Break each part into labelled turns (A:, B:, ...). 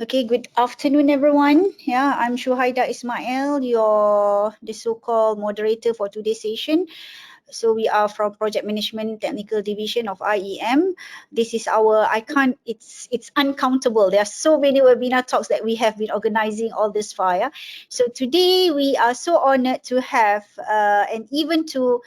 A: Okay, good afternoon, everyone. Yeah, I'm Shuhaida Ismail, the so-called moderator for today's session. So we are from Project Management Technical Division of IEM. This is our, it's uncountable. There are so many webinar talks that we have been organizing all this far. Yeah? So today we are so honored to have and even to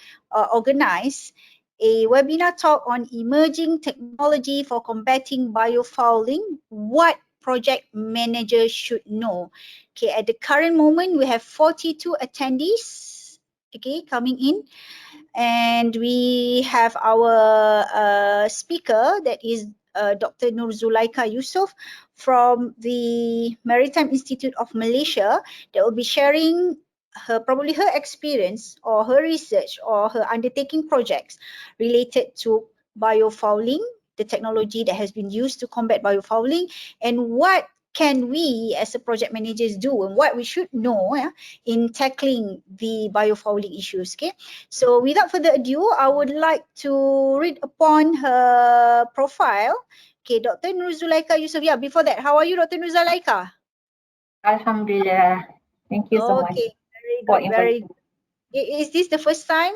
A: organize a webinar talk on emerging technology for combating biofouling. What project managers should know. Okay, at the current moment, we have 42 attendees, okay, coming in. And we have our speaker, that is Dr. Nur Zulaika Yusof from the Maritime Institute of Malaysia, that will be sharing probably her experience or her research or her undertaking projects related to biofouling, the technology that has been used to combat biofouling, and what can we as a project managers do and what we should know in tackling the biofouling issues. Okay, so without further ado, I would like to read upon her profile. Okay, Dr. Nuruzulaika Yusof. Yeah, before that, how are you, Dr. Nuruzulaika?
B: Alhamdulillah. Thank you so much
A: Okay, very
B: for
A: good, very
B: inviting.
A: good. Is this the first time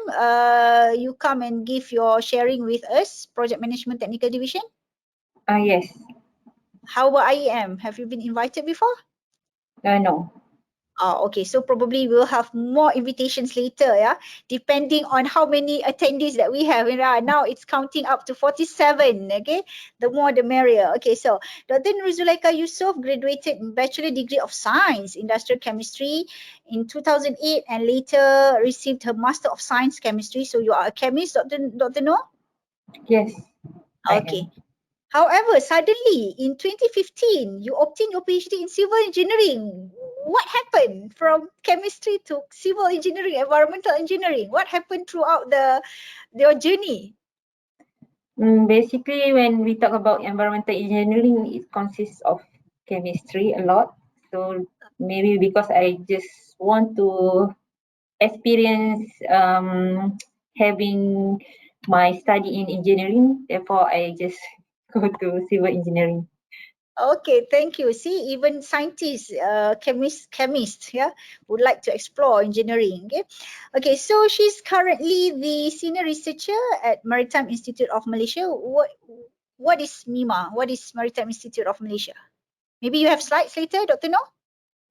A: you come and give your sharing with us, Project Management Technical Division?
B: Yes.
A: How about IEM? Have you been invited before?
B: No.
A: Okay, so probably we'll have more invitations later, yeah, depending on how many attendees that we have. Now it's counting up to 47, okay? The more the merrier. Okay, so Dr. Nuruzulaika Yusof graduated in Bachelor Degree of Science, Industrial Chemistry in 2008 and later received her Master of Science Chemistry. So you are a chemist, Dr. Noor?
B: Yes, I
A: Okay.
B: am.
A: However, suddenly in 2015, you obtained your PhD in civil engineering. What happened from chemistry to civil engineering, environmental engineering? What happened throughout your journey?
B: Basically, when we talk about environmental engineering, it consists of chemistry a lot. So maybe because I just want to experience having my study in engineering, therefore I just go to civil engineering.
A: Okay, thank you. See, even scientists, chemists, yeah, would like to explore engineering. Okay, okay. So she's currently the senior researcher at Maritime Institute of Malaysia. What is MIMA? What is Maritime Institute of Malaysia? Maybe you have slides later, Dr. No?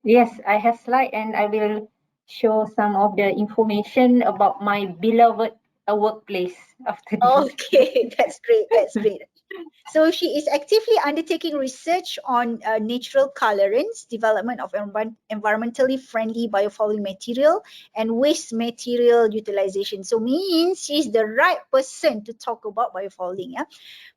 B: Yes, I have slide and I will show some of the information about my beloved workplace after this.
A: Okay, that's great. That's great. So she is actively undertaking research on natural colorants, development of environmentally friendly biofouling material, and waste material utilization. So means she's the right person to talk about biofouling. Yeah.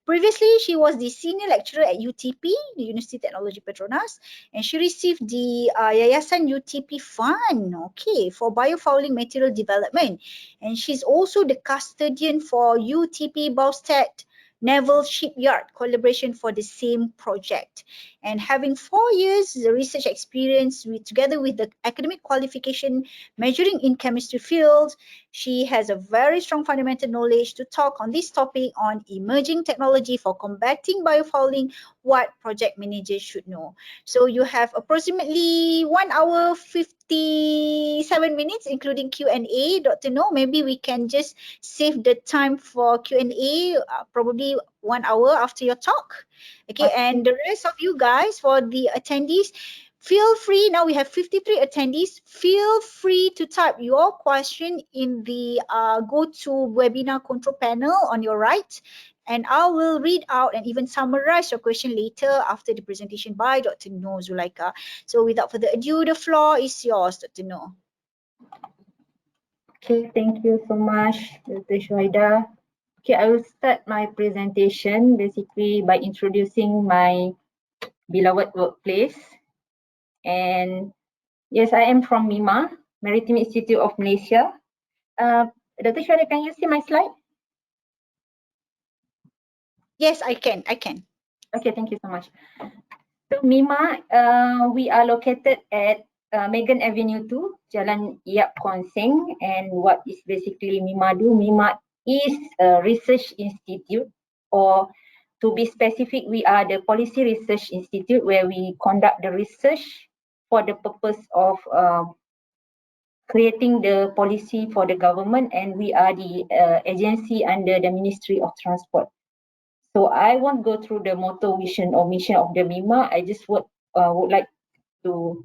A: Previously, she was the senior lecturer at UTP, the University Technology Petronas, and she received the Yayasan UTP Fund, okay, for biofouling material development. And she's also the custodian for UTP Baustad Naval Shipyard collaboration for the same project. And having 4 years research experience together with the academic qualification measuring in chemistry field, she has a very strong fundamental knowledge to talk on this topic on emerging technology for combating biofouling, what project managers should know. So you have approximately 1 hour 57 minutes including Q&A. Dr. No, maybe we can just save the time for Q&A, probably 1 hour after your talk. Okay, and the rest of you guys, for the attendees, feel free. Now we have 53 attendees. Feel free to type your question in the go to webinar control panel on your right, and I will read out and even summarize your question later after the presentation by Dr. Noor Zulaika. So without further ado, the floor is yours, Dr. Noor.
B: Okay, thank you so much, Dr. Shuhaida. Okay, I will start my presentation basically by introducing my beloved workplace. And yes, I am from MIMA, Maritime Institute of Malaysia. Dr. Shuhaida, can you see my slide?
A: Yes, I can.
B: Okay, thank you so much. So MIMA, we are located at Megan Avenue 2, Jalan Yap Kon Seng. And what is basically MIMA do? MIMA is a research institute or To be specific, we are the Policy Research Institute, where we conduct the research for the purpose of creating the policy for the government, and we are the agency under the Ministry of Transport. So I won't go through the motto, vision or mission of the MIMA. I just would like to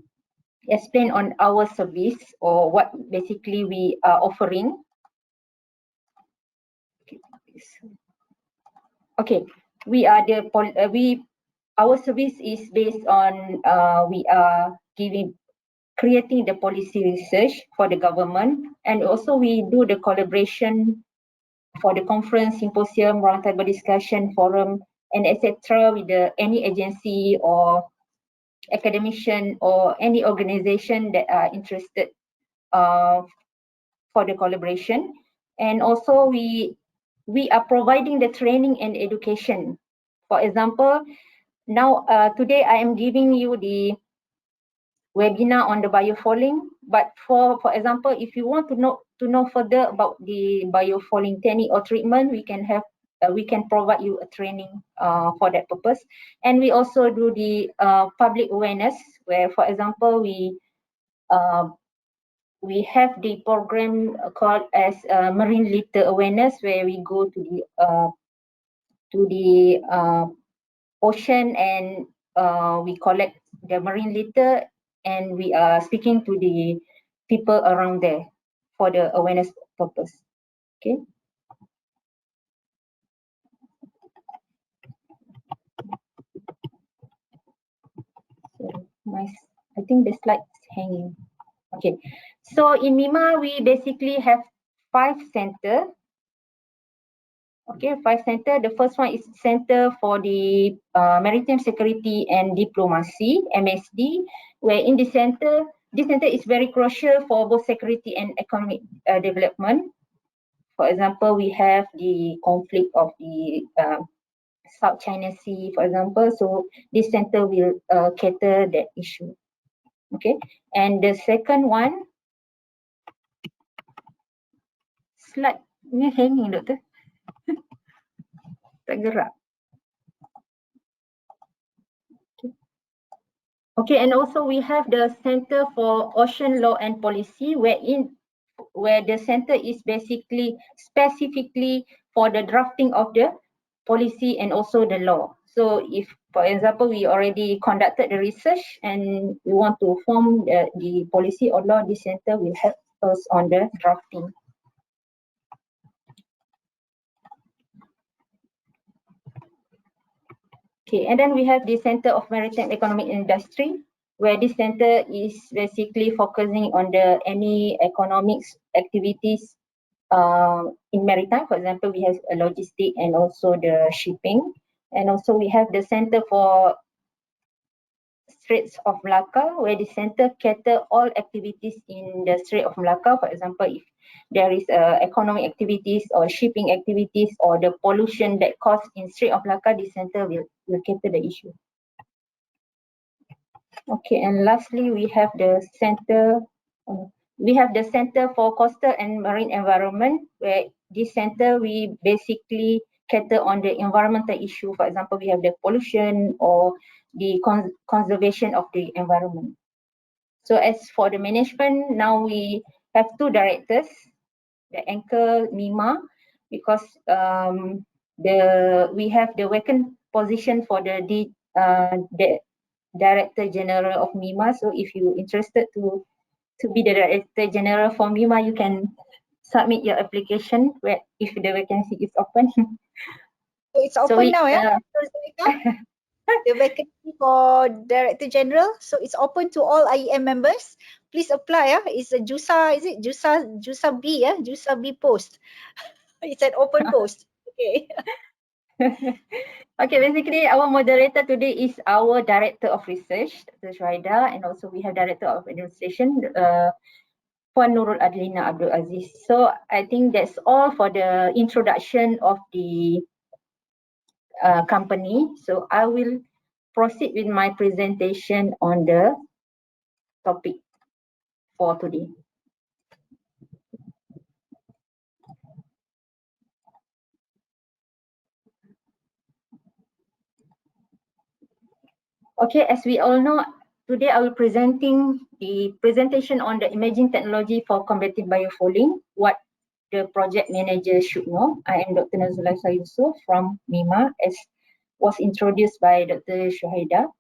B: explain on our service, or what basically we are offering. Okay, we are the our service is based on we are creating the policy research for the government, and also we do the collaboration for the conference, symposium, roundtable discussion, forum, and etc. with any agency or academician or any organization that are interested for the collaboration. And also we are providing the training and education. For example, now today I am giving you the webinar on the biofouling, but for example, if you want to know further about the biofouling technique or treatment, we can provide you a training for that purpose. And we also do the public awareness, where for example we have the program called as marine litter awareness, where we go to the ocean, and we collect the marine litter, and we are speaking to the people around there for the awareness purpose. Okay. So I think the slide is hanging. Okay. So in MIMA, we basically have 5 centers. Okay, 5 centers. The first one is Center for the Maritime Security and Diplomacy, MSD, where in this center is very crucial for both security and economic development. For example, we have the conflict of the South China Sea, for example. So this center will cater that issue. Okay, and the second one, slide ni hanging, doktor. Tak gerak. Okay, and also we have the Center for Ocean Law and Policy, where the center is basically specifically for the drafting of the policy and also the law. So if, for example, we already conducted the research and we want to form the policy or law, this center will help us on the drafting. Okay, and then we have the Center of Maritime Economic Industry, where this center is basically focusing on any economics activities in maritime. For example, we have a logistic and also the shipping. And also we have the Center for Straits of Malacca, where the center cater all activities in the Strait of Malacca. For example, if there is economic activities or shipping activities or the pollution that caused in Strait of Malacca, the center will cater the issue. Okay, and lastly, we have the Center for Coastal and Marine Environment, where this center we basically cater on the environmental issue. For example, we have the pollution or the conservation of the environment. So as for the management, now we have 2 directors, the anchor MIMA, because we have the vacant position for the Director General of MIMA. So if you're interested to be the Director General for MIMA, you can submit your application if the vacancy is open.
A: So it's open now, yeah? The vacancy for Director General. So it's open to all IEM members. Please apply. It's a JUSA, is it JUSA B, JUSA B post. It's an open post. Okay.
B: Okay, basically our moderator today is our Director of Research, Dr. Shuhaida, and also we have Director of Administration, Puan Nurul Adlina Abdul Aziz. So I think that's all for the introduction of the company. So I will proceed with my presentation on the topic for today. Okay, as we all know, today I will presenting the presentation on the emerging technology for combating biofouling, what the project manager should know. I am Dr. Nazula Sayuso from MIMA, as was introduced by Dr. Shuhaida.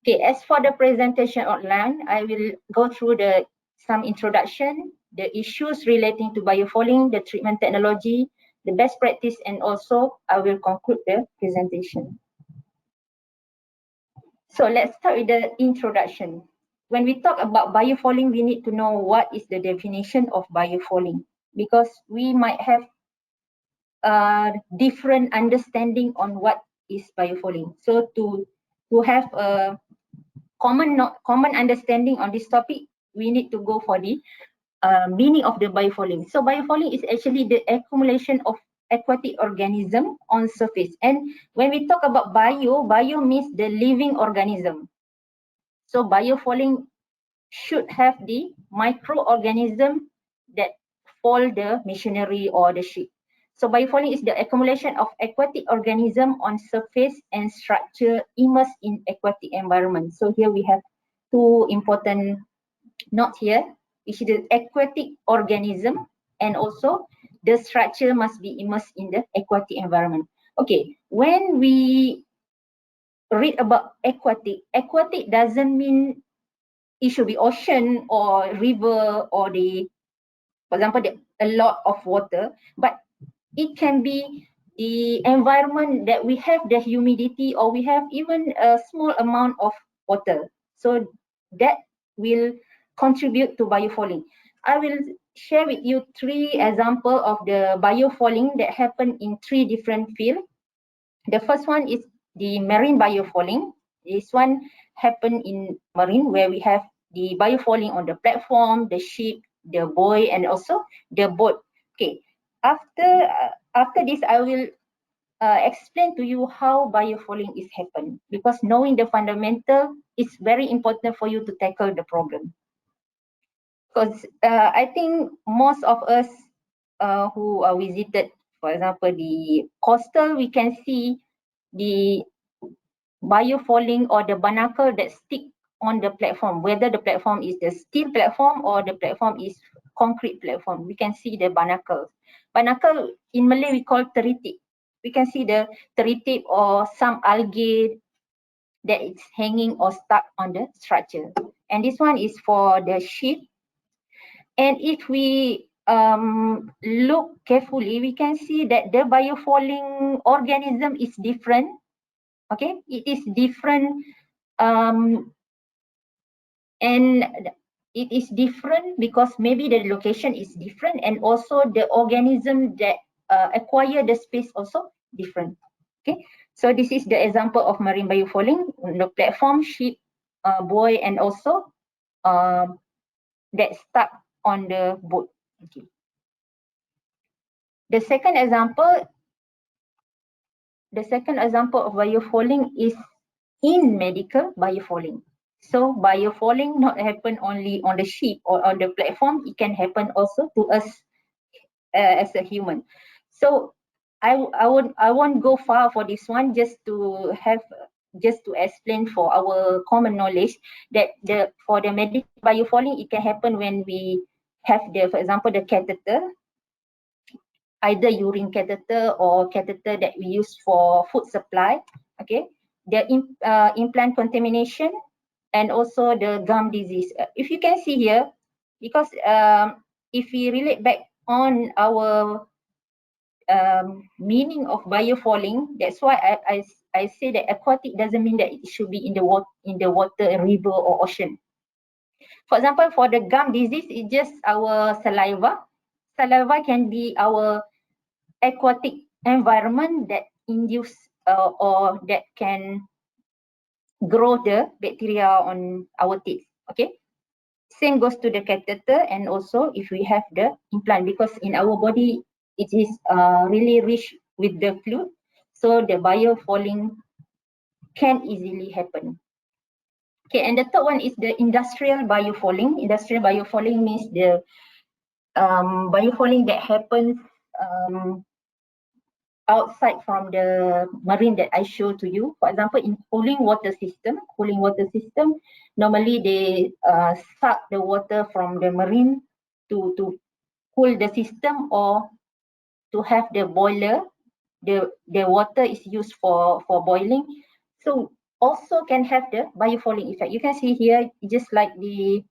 B: Okay, as for the presentation outline, I will go through some introduction, the issues relating to biofouling, the treatment technology, the best practice, and also I will conclude the presentation. So let's start with the introduction. When we talk about biofouling, we need to know what is the definition of biofouling, because we might have a different understanding on what is biofouling. So to have a common understanding on this topic, we need to go for the meaning of the biofouling. So biofouling is actually the accumulation of aquatic organism on surface. And when we talk about bio means the living organism. So biofouling should have the microorganism that fall the machinery or the ship. So biofouling is the accumulation of aquatic organism on surface and structure immersed in aquatic environment. So here we have two important notes here, which is the aquatic organism and also the structure must be immersed in the aquatic environment. Okay, when we read about aquatic doesn't mean it should be ocean or river or for example, a lot of water, but it can be the environment that we have the humidity or we have even a small amount of water. So that will contribute to biofouling. I will share with you 3 examples of the biofouling that happen in 3 different fields. The first one is the marine biofouling. This one happened in marine where we have the biofouling on the platform, the ship, the buoy, and also the boat. Okay, after this, I will explain to you how biofouling is happen, because knowing the fundamental is very important for you to tackle the problem. Because I think most of us who are visited, for example, the coastal, we can see the biofouling or the barnacle that stick on the platform, whether the platform is the steel platform or the platform is concrete platform. We can see the barnacles. Barnacle in Malay we call teritik. We can see the teritik or some algae that is hanging or stuck on the structure. And this one is for the ship. And if we look carefully, we can see that the biofouling organism is different. Okay, it is different, and it is different because maybe the location is different, and also the organism that acquire the space also different. Okay, so this is the example of marine biofouling, the platform, ship, buoy, and also that stuck on the boat. Okay. The second example of biofouling is in medical biofouling. So biofouling not happen only on the ship or on the platform, it can happen also to us as a human. So I won't go far for this one, just to explain for our common knowledge that for the medical biofouling, it can happen when we have for example, the catheter, either urine catheter or catheter that we use for food supply. Okay, the implant contamination and also the gum disease. If you can see here, because if we relate back on our meaning of biofouling, that's why I say that aquatic doesn't mean that it should be in the water, river or ocean. For example, for the gum disease, it's just our saliva. Saliva can be our aquatic environment that induce or that can grow the bacteria on our teeth. Okay, same goes to the catheter, and also if we have the implant, because in our body it is really rich with the fluid, so the biofouling can easily happen. Okay, and the third one is the industrial biofouling. Industrial biofouling means the biofouling that happens outside from the marine that I showed to you. For example, in cooling water system, normally they suck the water from the marine to cool the system, or to have the boiler. The water is used for boiling. So also can have the biofouling effect. You can see here, just like the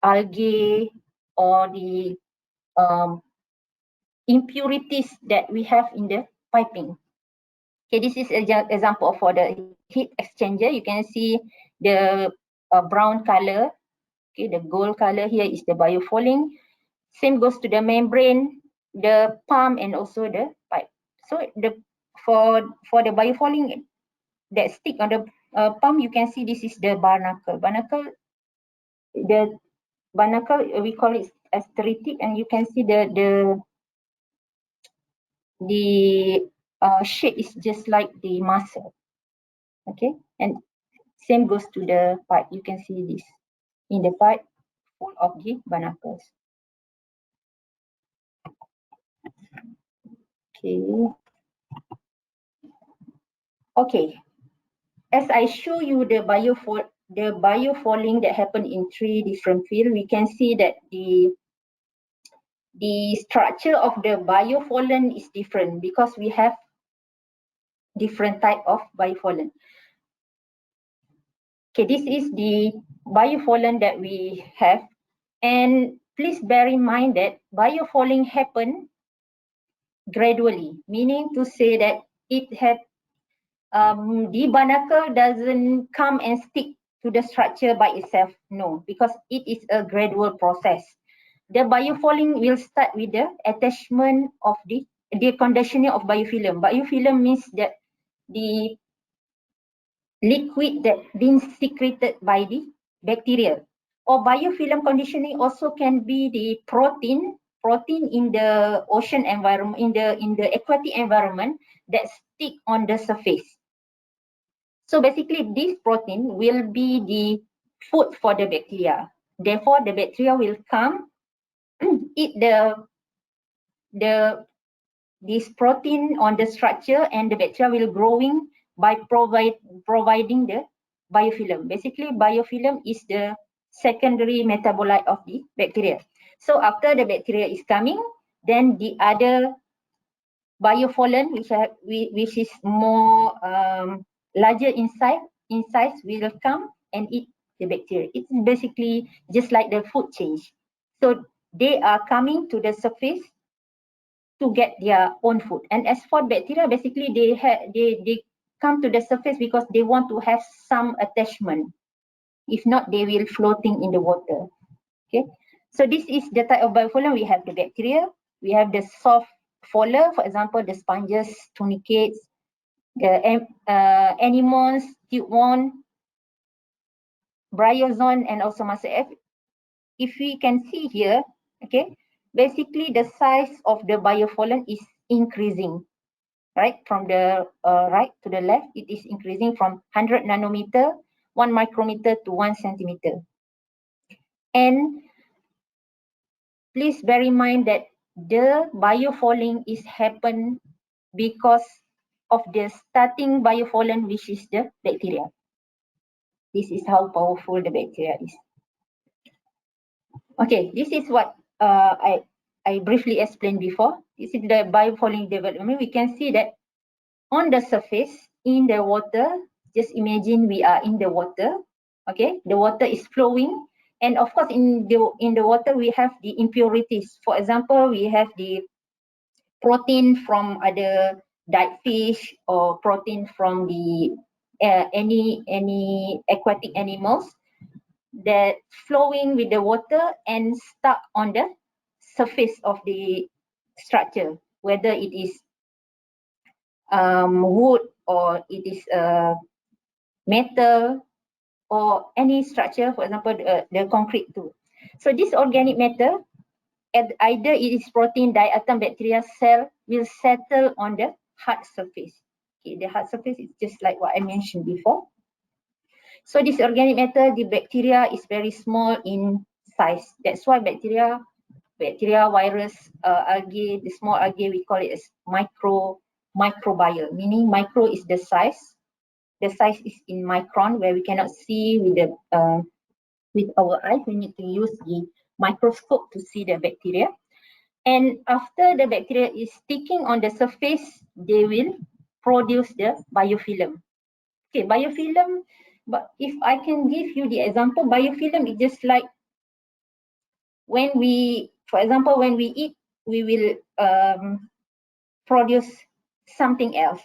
B: algae or the impurities that we have in the piping. Okay, this is an example for the heat exchanger. You can see the brown color. Okay, the gold color here is the biofouling. Same goes to the membrane, the pump, and also the pipe. So for the biofouling that stick on the pump, you can see this is the barnacle. The barnacle, we call it aesthetic, and you can see the shape is just like the muscle. Okay, and same goes to the pipe. You can see this in the pipe full of the barnacles. Okay. As I show you the biofouling that happened in 3 different fields, we can see that the structure of the biofouling is different because we have different type of biofouling. Okay, this is the biofouling that we have, and please bear in mind that biofouling happen gradually, meaning to say that it had the barnacle doesn't come and stick to the structure by itself. No, because it is a gradual process. The biofouling will start with the attachment of the conditioning of biofilm. Biofilm means that the liquid that being secreted by the bacteria. Or biofilm conditioning also can be the protein in the ocean environment, in the aquatic environment, that stick on the surface. So basically, this protein will be the food for the bacteria. Therefore, the bacteria will come eat this protein on the structure, and the bacteria will growing by providing the biofilm. Basically, biofilm is the secondary metabolite of the bacteria. So after the bacteria is coming, then the other biofouling, which is more larger in size, will come and eat the bacteria. It's basically just like the food chain. So they are coming to the surface to get their own food. And as for bacteria, basically they come to the surface because they want to have some attachment. If not, they will floating in the water. Okay. So this is the type of biofouling. We have the bacteria, we have the soft fouler, for example, the sponges, tunicates, the anemones, tube-worm, bryozoan, and also muscle. If we can see here, okay, basically the size of the biofouling is increasing, right? From the right to the left, it is increasing from 100 nanometer, 1 micrometer to 1 centimeter. And please bear in mind that the biofouling is happen because of the starting biofouling, which is the bacteria. This is how powerful the bacteria is. Okay, this is what I briefly explained before. This is the biofouling development. We can see that on the surface, in the water, just imagine we are in the water. Okay, the water is flowing, and of course in the water we have the impurities. For example, we have the protein from other died fish, or protein from the any aquatic animals that flowing with the water and stuck on the surface of the structure, whether it is wood, or it is metal, or any structure, for example, the concrete too. So this organic matter, either it is protein, diatom, bacteria, cell, will settle on the hard surface. Okay, the hard surface is just like what I mentioned before. So this organic matter, the bacteria is very small in size. That's why bacteria, virus, algae, the small algae, we call it as micro microbial, meaning micro is the size. The size is in micron, where we cannot see with the with our eyes. We need to use the microscope to see the bacteria. And after the bacteria is sticking on the surface, they will produce the biofilm. Okay, biofilm, but if I can give you the example, biofilm is just like when we, for example, when we eat, we will produce something else.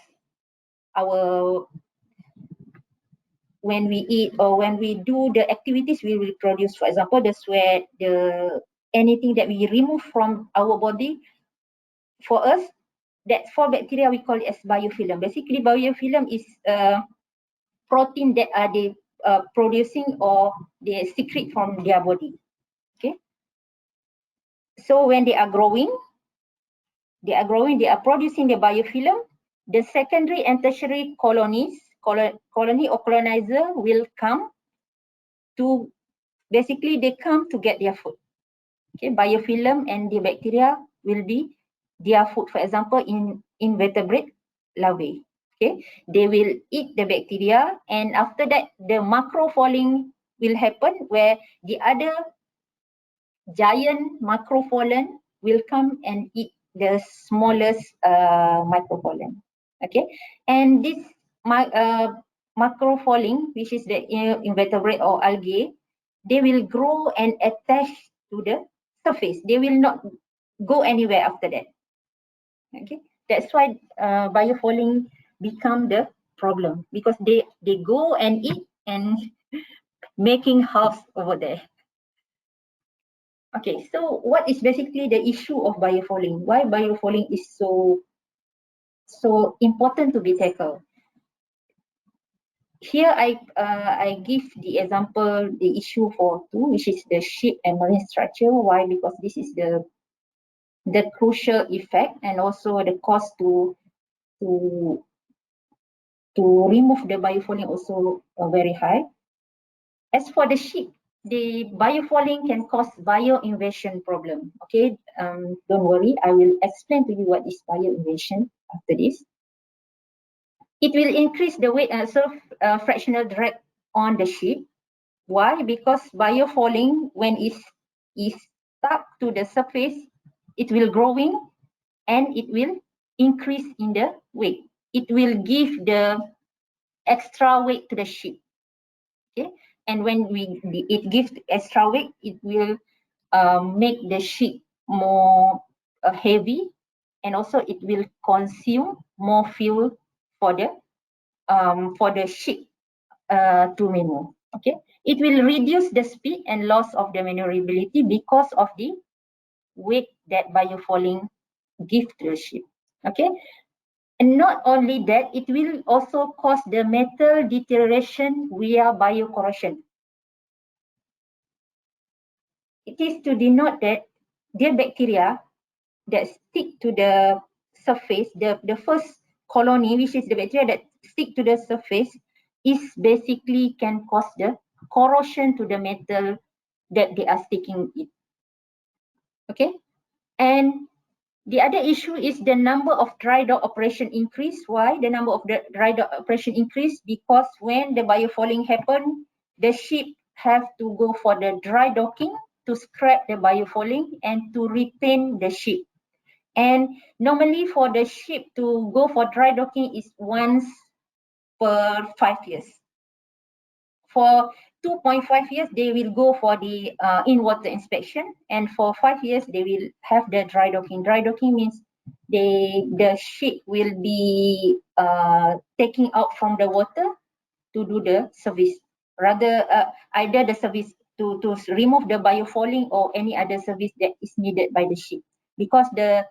B: When we eat or when we do the activities, we will produce, for example, the sweat, anything that we remove from our body. For us, that for bacteria, we call it as biofilm. Basically, biofilm is protein that are they producing or they secrete from their body. Okay. So when they are growing, they are producing the biofilm. The secondary and tertiary colony or colonizer will come to, basically they come to get their food. Okay, biofilm and the bacteria will be their food. For example, in invertebrate larvae, okay, they will eat the bacteria, and after that the macropooling will happen, where the other giant macropoolen will come and eat the smallest micropoolen. Okay, and this macropooling, which is the invertebrate or algae, they will grow and attach to the surface. They will not go anywhere after that. Okay, that's why biofouling become the problem, because they go and eat and making house over there. Okay, so what is basically the issue of biofouling? Why biofouling is so important to be tackled? Here I give the example, the issue for two, which is the ship and marine structure. Why? Because this is the crucial effect, and also the cost to remove the biofouling also very high. As for the ship, the biofouling can cause bioinvasion problem. Okay, don't worry, I will explain to you what is bioinvasion after this. It will increase the weight and fractional drag on the ship. Why? Because biofouling, when is stuck to the surface, it will growing and it will increase in the weight. It will give the extra weight to the ship. Okay, and when it gives extra weight, it will make the ship more heavy, and also it will consume more fuel for the ship to maneuver. Okay, it will reduce the speed and loss of the maneuverability because of the weight that biofouling give to the ship. Okay, and not only that, it will also cause the metal deterioration via biocorrosion. It is to denote that the bacteria that stick to the surface, the first colony, which is the bacteria that stick to the surface, is basically can cause the corrosion to the metal that they are sticking it. Okay, and the other issue is the number of dry dock operation increase. Why the number of the dry dock operation increase? Because when the biofouling happen, the ship have to go for the dry docking to scrap the biofouling and to repaint the ship. And normally for the ship to go for dry docking is once per 5 years. For 2.5 years, they will go for the in-water inspection, and for 5 years, they will have the dry docking. Dry docking means the ship will be taking out from the water to do the service. Rather, either the service to remove the biofouling or any other service that is needed by the ship, because the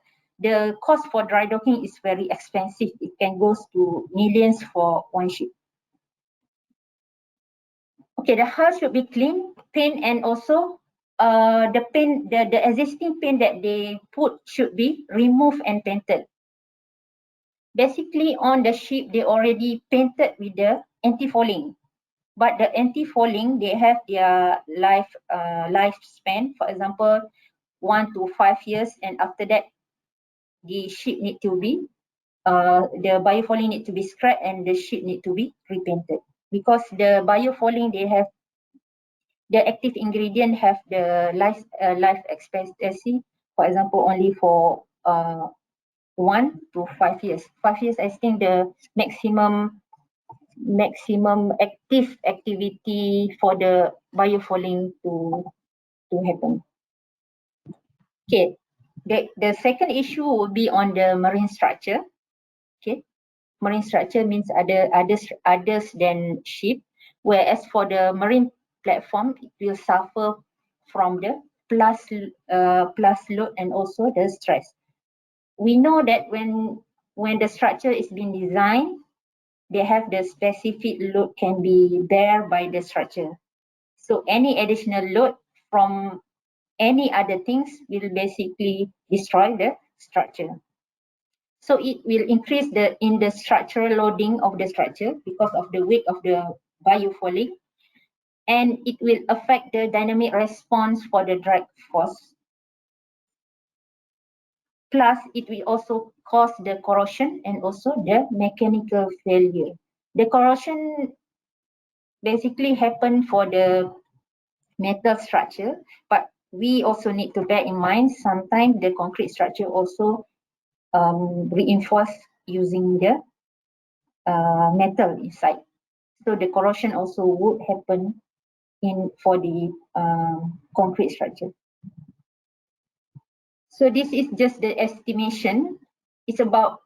B: cost for dry docking is very expensive. It can go to millions for one ship. Okay, the hull should be clean, paint, and also the paint, the existing paint that they put should be removed and painted. Basically, on the ship, they already painted with the anti-fouling, but the anti-fouling, they have their lifespan. For example, 1 to 5 years, and after that, the ship need to be the biofouling need to be scrapped and the sheet need to be repainted, because the biofouling, they have the active ingredient have the life expectancy, for example, only for 1 to 5 years. 5 years, I think the maximum activity for the biofouling to happen. Okay, the second issue will be on the marine structure. Okay, marine structure means others than ship, whereas for the marine platform, it will suffer from the plus load and also the stress. We know that when the structure is being designed, they have the specific load can be bear by the structure. So any additional load from any other things will basically destroy the structure. So it will increase in the structural loading of the structure because of the weight of the biofouling, and it will affect the dynamic response for the drag force. Plus, it will also cause the corrosion and also the mechanical failure. The corrosion basically happen for the metal structure, but we also need to bear in mind sometimes the concrete structure also reinforced using the metal inside. So the corrosion also would happen for the concrete structure. So this is just the estimation. It's about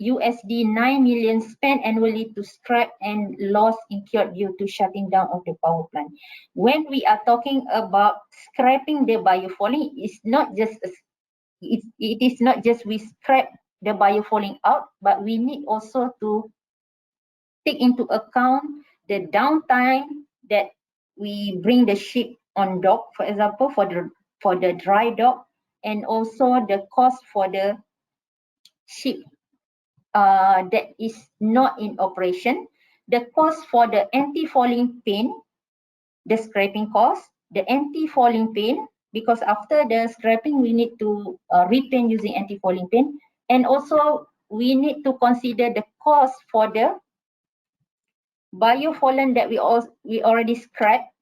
B: USD 9 million spent annually to scrap and loss incurred due to shutting down of the power plant. When we are talking about scrapping the biofouling, it's not just it is not just we scrap the biofouling out, but we need also to take into account the downtime that we bring the ship on dock, for example, for the dry dock, and also the cost for the ship that is not in operation, the cost for the anti-fouling paint, the scraping cost, the anti-fouling paint, because after the scraping we need to repaint using anti-fouling paint, and also we need to consider the cost for the biofouling that we already scrapped.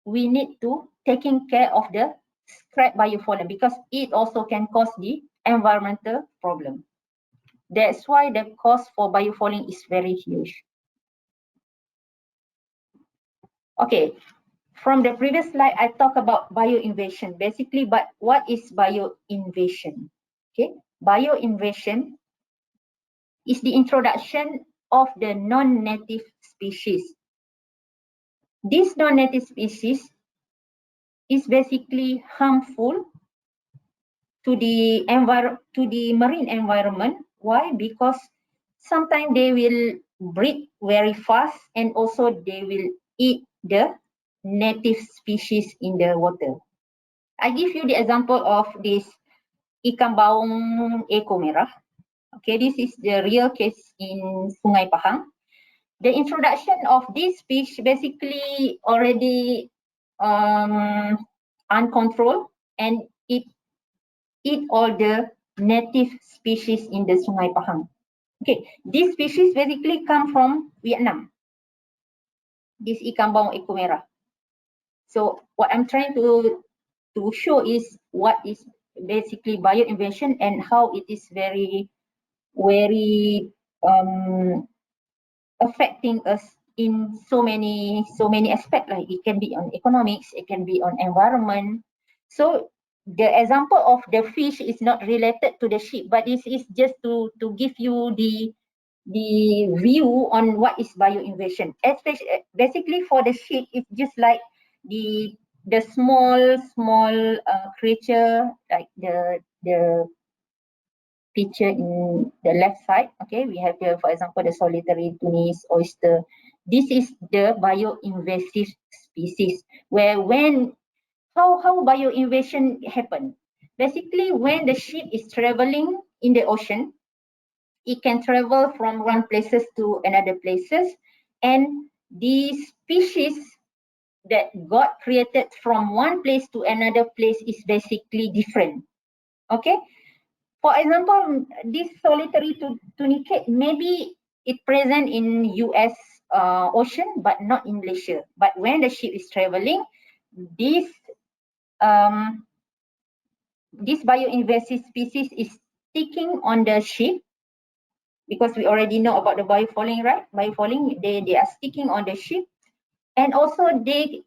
B: We need to taking care of the scrap biofouling because it also can cause the environmental problem. That's why the cost for biofouling is very huge. Okay, from the previous slide, I talked about bioinvasion basically, but what is bioinvasion? Okay, bioinvasion is the introduction of the non-native species. This non-native species is basically harmful to the marine environment. Why? Because sometimes they will breed very fast and also they will eat the native species in the water. I give you the example of this ikan baung eko merah. Okay, this is the real case in Sungai Pahang. The introduction of this fish basically already uncontrolled, and it eat all the native species in the Sungai Pahang. Okay, this species basically come from Vietnam. This ikan baung eko merah. So what I'm trying to show is what is basically bioinvasion and how it is very affecting us in so many aspects. Like it can be on economics, it can be on environment. So the example of the fish is not related to the ship, but this is just to give you the view on what is bioinvasion. Especially basically for the ship, it's just like the small creature, like the picture in the left side. Okay, we have here, for example, the solitary tunis oyster. This is the bioinvasive species, where how bioinvasion happen. Basically, when the ship is traveling in the ocean, it can travel from one places to another places, and the species that got created from one place to another place is basically different. Okay, For example, this solitary tunicate, maybe it present in US ocean, but not in Malaysia. But when the ship is traveling, this this bioinvasive species is sticking on the ship, because we already know about the biofouling, right? Biofouling, they are sticking on the ship, and also they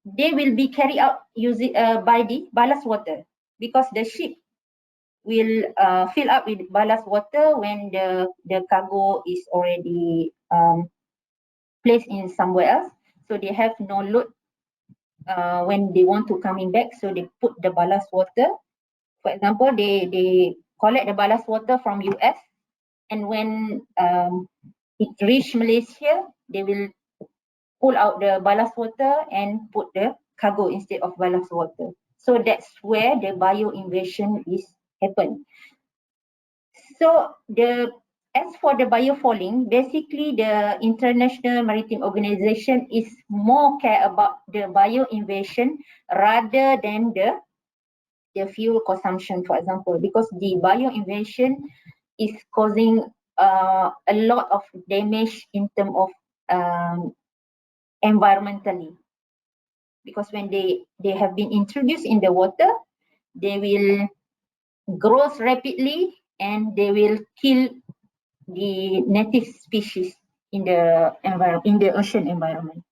B: will be carried out using by the ballast water, because the ship will fill up with ballast water when the cargo is already placed in somewhere else. So they have no load when they want to coming back. So they put the ballast water. For example, they collect the ballast water from US, and when it reach Malaysia, they will pull out the ballast water and put the cargo instead of ballast water. So that's where the bioinvasion is happen. So as for the biofouling, basically the International Maritime Organization is more care about the bioinvasion rather than the fuel consumption, for example, because the bioinvasion is causing a lot of damage in terms of environmentally, because when they have been introduced in the water, they will grow rapidly and they will kill the native species in the ocean environment.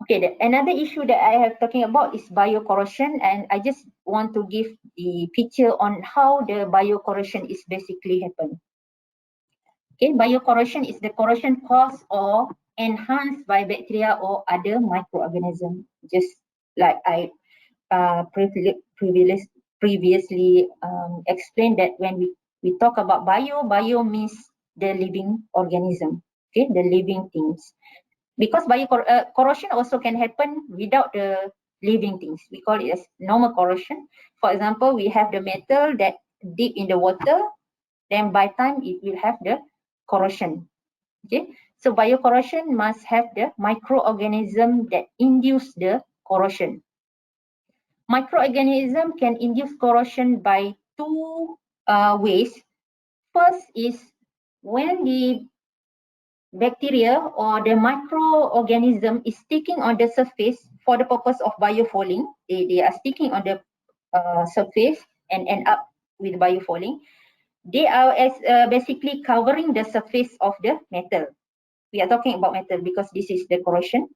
B: Okay, another issue that I have talking about is biocorrosion, and I just want to give the picture on how the biocorrosion is basically happen. Okay, biocorrosion is the corrosion caused or enhanced by bacteria or other microorganisms, just like I previously explained that when we talk about bio means the living organism, okay, the living things. Because corrosion also can happen without the living things. We call it as normal corrosion. For example, we have the metal that deep in the water, then by time it will have the corrosion. Okay, so biocorrosion must have the microorganism that induce the corrosion. Microorganism can induce corrosion by two ways. First is when the bacteria or the microorganism is sticking on the surface for the purpose of biofouling. They are sticking on the surface and end up with biofouling. They are basically covering the surface of the metal. We are talking about metal because this is the corrosion.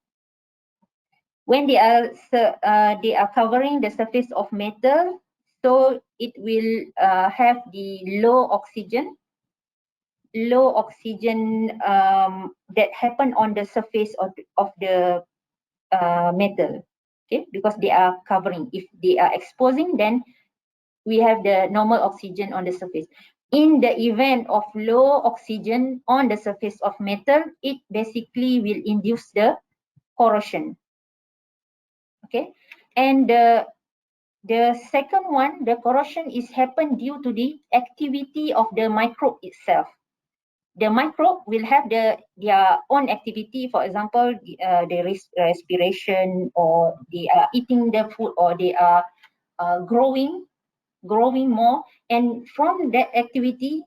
B: When they are covering the surface of metal, so it will have the low oxygen that happen on the surface of the metal, okay, because they are covering. If they are exposing, then we have the normal oxygen on the surface. In the event of low oxygen on the surface of metal, it basically will induce the corrosion. Okay, and the second one, the corrosion is happen due to the activity of the microbe itself. The microbe will have their own activity. For example, the respiration, or they are eating the food, or they are growing more, and from that activity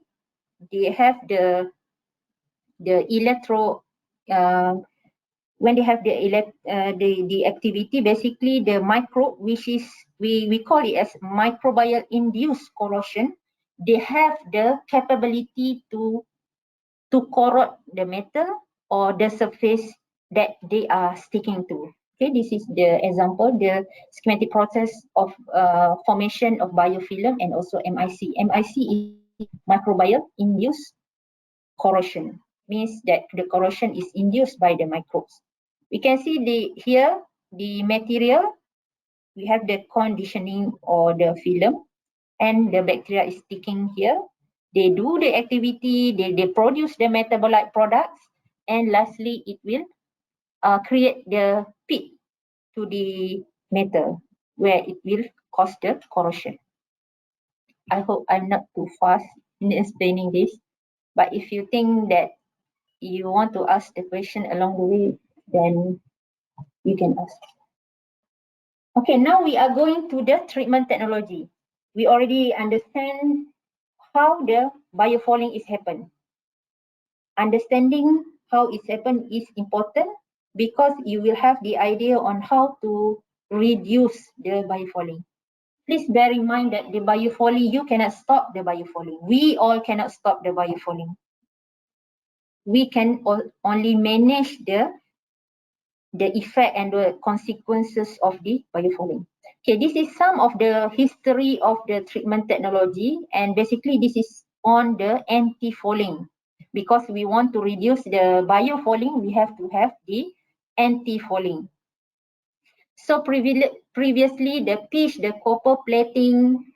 B: they have the electro when they have the activity, basically the microbe, which is we call it as microbial induced corrosion, they have the capability to corrode the metal or the surface that they are sticking to. Okay, this is the example, the schematic process of formation of biofilm and also MIC. MIC is microbial induced corrosion, means that the corrosion is induced by the microbes. We can see here the material, we have the conditioning or the film, and the bacteria is sticking here. They do the activity, they produce the metabolite products, and lastly it will create the pit to the metal where it will cause the corrosion. I hope I'm not too fast in explaining this, but if you think that you want to ask the question along the way, then you can ask. Okay, now we are going to the treatment technology. we already understand how the biofouling is happen. Understanding how it's happened is important because you will have the idea on how to reduce the biofouling. Please bear in mind that the biofouling, you cannot stop the biofouling. We all cannot stop the biofouling. We can only manage the effect and the consequences of the biofouling. Okay, this is some of the history of the treatment technology, and basically this is on the anti-fouling. Because we want to reduce the biofouling, we have to have the anti-fouling. So previously, the pitch, the copper plating,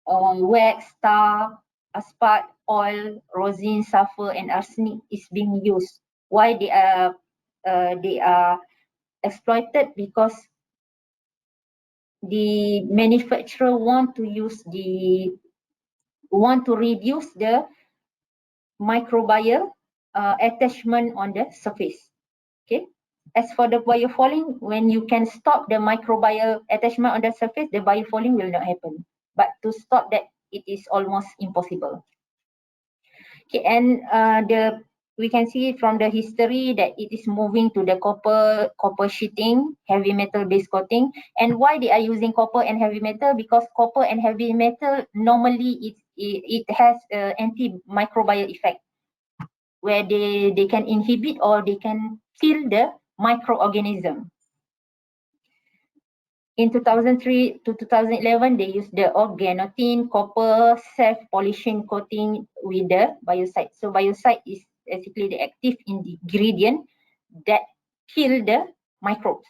B: wax, tar, asphalt, oil, rosin, sulfur, and arsenic is being used. Why they are exploited? Because the manufacturer want to reduce the microbial attachment on the surface. Okay. As for the biofouling, when you can stop the microbial attachment on the surface, the biofouling will not happen. But to stop that, it is almost impossible. Okay, and we can see from the history that it is moving to the copper sheeting, heavy metal base coating. And why they are using copper and heavy metal? Because copper and heavy metal normally it has antimicrobial effect, where they can inhibit or they can kill the microorganism. In 2003 to 2011, they used the organotin copper self-polishing coating with the biocide. So biocide is basically the active ingredient that kill the microbes.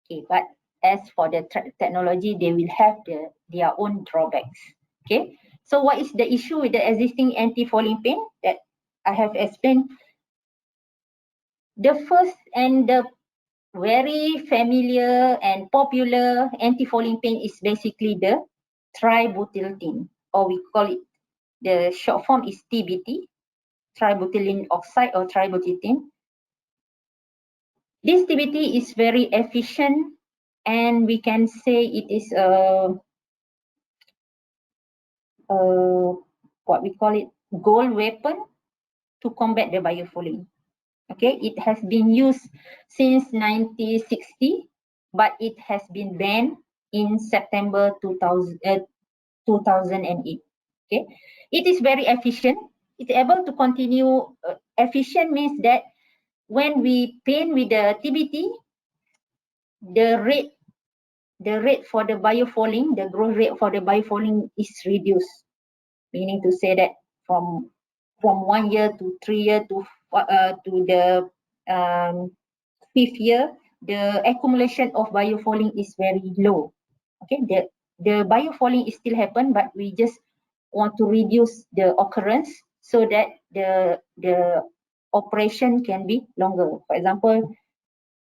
B: Okay, but as for the technology, they will have their own drawbacks. Okay, so what is the issue with the existing anti-fouling paint that I have explained? The first and the very familiar and popular anti-fouling paint is basically the tributyltin, or we call it, the short form is TBT, tributylene oxide or tributyltin. This TBT is very efficient, and we can say it is what we call it, gold weapon to combat the biofouling. Okay, it has been used since 1960, but it has been banned in September 2008. Okay, it is very efficient. It's able to continue. Efficient means that when we paint with the TBT, the rate for the biofouling, the growth rate for the biofouling is reduced. Meaning to say that from 1 year to 3 year to the 5th year, the accumulation of biofouling is very low. Okay, the biofouling is still happen, but we just want to reduce the occurrence so that the operation can be longer. For example,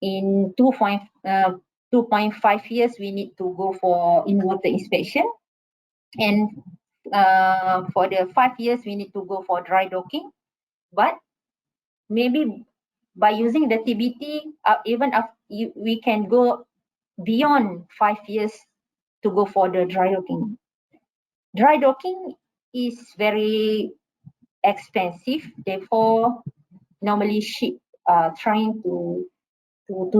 B: in 2.5 years, we need to go for in-water inspection, and for the 5 years, we need to go for dry docking. But maybe by using the TBT, even we can go beyond 5 years to go for the dry docking. Dry docking is very expensive, therefore normally ship trying to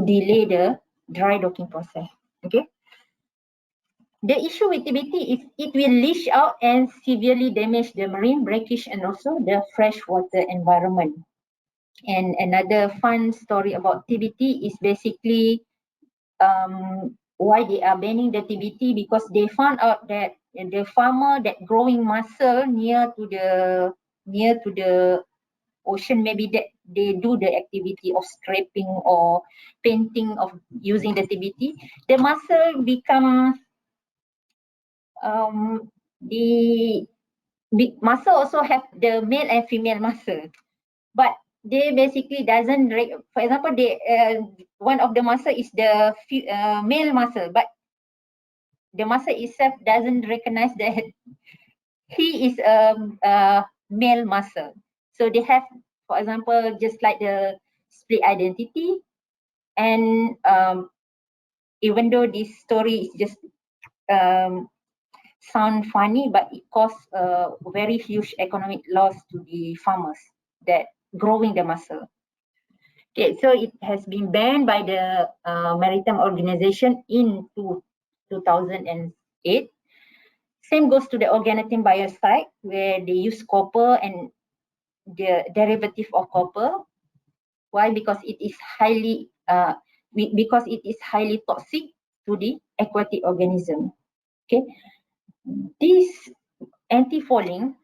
B: delay the dry docking process. Okay. The issue with TBT is it will leach out and severely damage the marine breakage and also the freshwater environment. And another fun story about TBT is basically why they are banning the TBT, because they found out that the farmer that growing mussel near to the ocean, maybe that they do the activity of scraping or painting of using the TBT, the mussel become the mussel also have the male and female mussel, but they basically doesn't, for example, they one of the mussel is the male mussel, but the mussel itself doesn't recognize that he is a male mussel. So they have, for example, just like the split identity, and even though this story is just sound funny, but it caused a very huge economic loss to the farmers that growing the mussel. Okay, so it has been banned by the Maritime Organization in 2008. Same goes to the organotin biocide, where they use copper and the derivative of copper. Why? Because it is highly toxic to the aquatic organism. Okay, this anti-fouling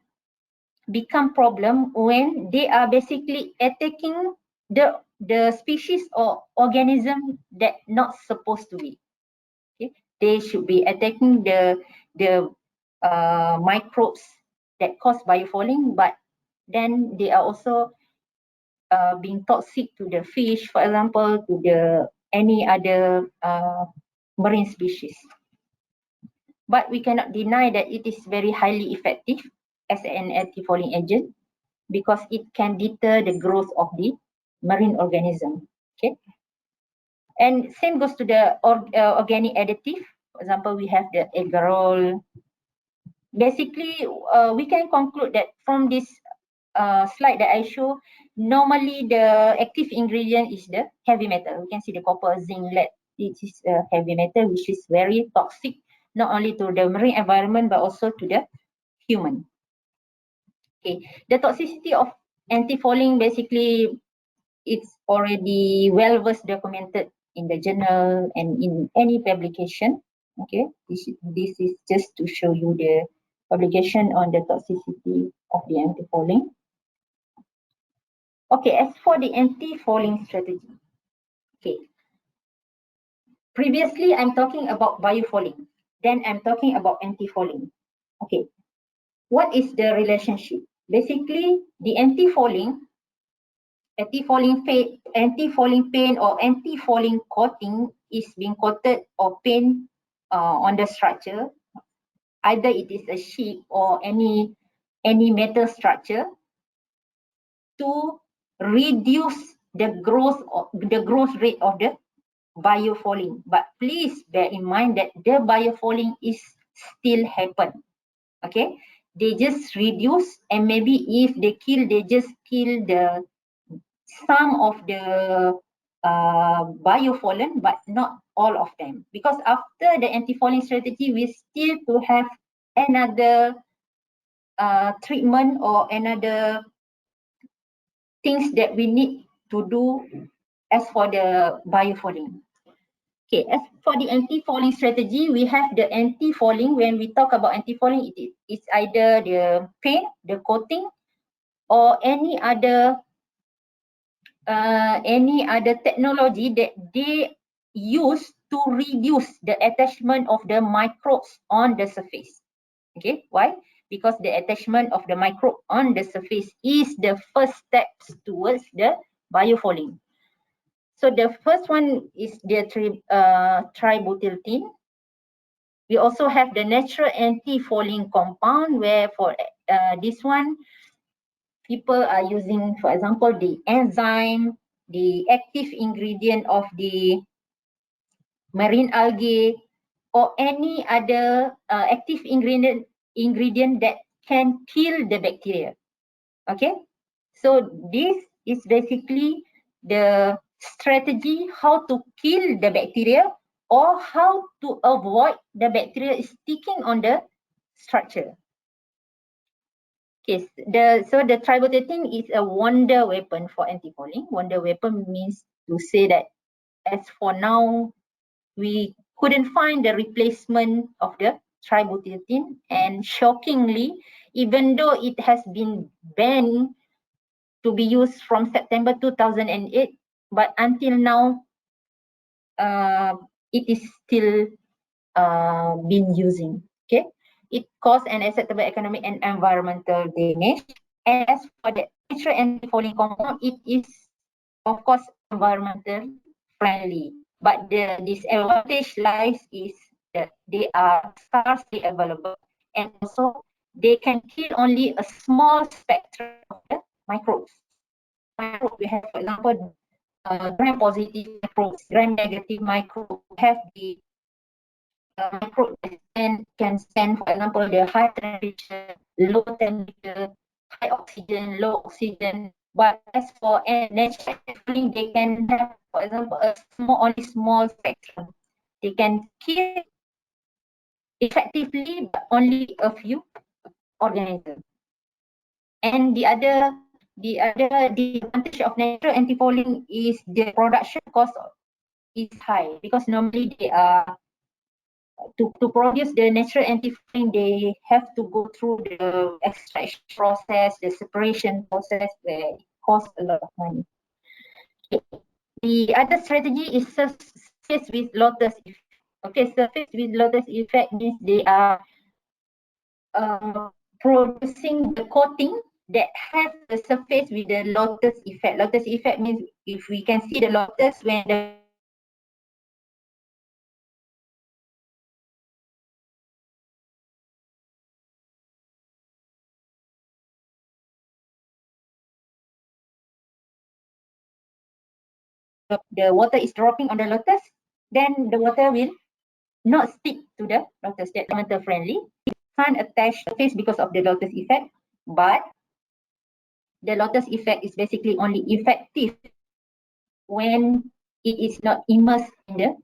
B: become problem when they are basically attacking the species or organism that not supposed to be. Okay, they should be attacking the microbes that cause biofouling, but then they are also being toxic to the fish, for example, to the any other marine species. But we cannot deny that it is very highly effective as an anti-fouling agent because it can deter the growth of the marine organism. Okay, and same goes to the organic additive. For example, we have the agarol. Basically, we can conclude that from this slide that I show, normally the active ingredient is the heavy metal. We can see the copper, zinc, lead. It is a heavy metal which is very toxic, not only to the marine environment but also to the human. Okay, the toxicity of anti-fouling, basically it's already well versed documented in the journal and in any publication. Okay, this is just to show you the publication on the toxicity of the anti-fouling. Okay, as for the anti-fouling strategy, okay, previously I'm talking about biofouling, then I'm talking about anti-fouling. Okay, what is the relationship? Basically, the anti-fouling paint or anti-fouling coating is being coated or paint on the structure. Either it is a sheet or any metal structure to reduce the growth rate of the biofouling. But please bear in mind that the biofouling is still happen. Okay, they just reduce, and maybe if they kill, they just kill the some of the biofouling, but not all of them. Because after the anti-fouling strategy, we still to have another treatment or another things that we need to do as for the biofouling. Okay, as for the anti-fouling strategy, we have the anti-fouling. When we talk about anti-fouling, it's either the paint, the coating, or any other technology that they use to reduce the attachment of the microbes on the surface. Okay, why? Because the attachment of the microbe on the surface is the first steps towards the biofouling. So the first one is the tributyltin. We also have the natural anti-fouling compound, where for this one, people are using, for example, the enzyme, the active ingredient of the marine algae, or any other active ingredient that can kill the bacteria. Okay, so this is basically the strategy how to kill the bacteria or how to avoid the bacteria sticking on the structure. Okay, so the tributyltin is a wonder weapon for anti-fouling. Wonder weapon means to say that as for now, we couldn't find the replacement of the tributyltin, and shockingly, even though it has been banned to be used from September 2008, but until now, it is still been using. Okay, it caused an acceptable economic and environmental damage. And as for the natural anti-fouling compound, it is of course environmental friendly, but the disadvantage lies is that they are scarcely available, and also they can kill only a small spectrum of the microbes. We have, for example, gram-positive microbes, gram-negative microbes, have the microbe can stand, for example, the high temperature, low temperature, high oxygen, low oxygen. But as for natural cooling, they can have, for example, only small spectrum. They can kill effectively, but only a few organisms. And the advantage of natural antifouling is the production cost is high, because normally they are to produce the natural antifouling, they have to go through the extraction process, the separation process, where it costs a lot of money. The other strategy is surface with lotus effect. Okay, surface with lotus effect means they are producing the coating that has the surface with the lotus effect. Lotus effect means if we can see the lotus when the water is dropping on the lotus, then the water will not stick to the lotus. That's environmental friendly. It can't attach the face because of the lotus effect, but the lotus effect is basically only effective when it is not immersed in the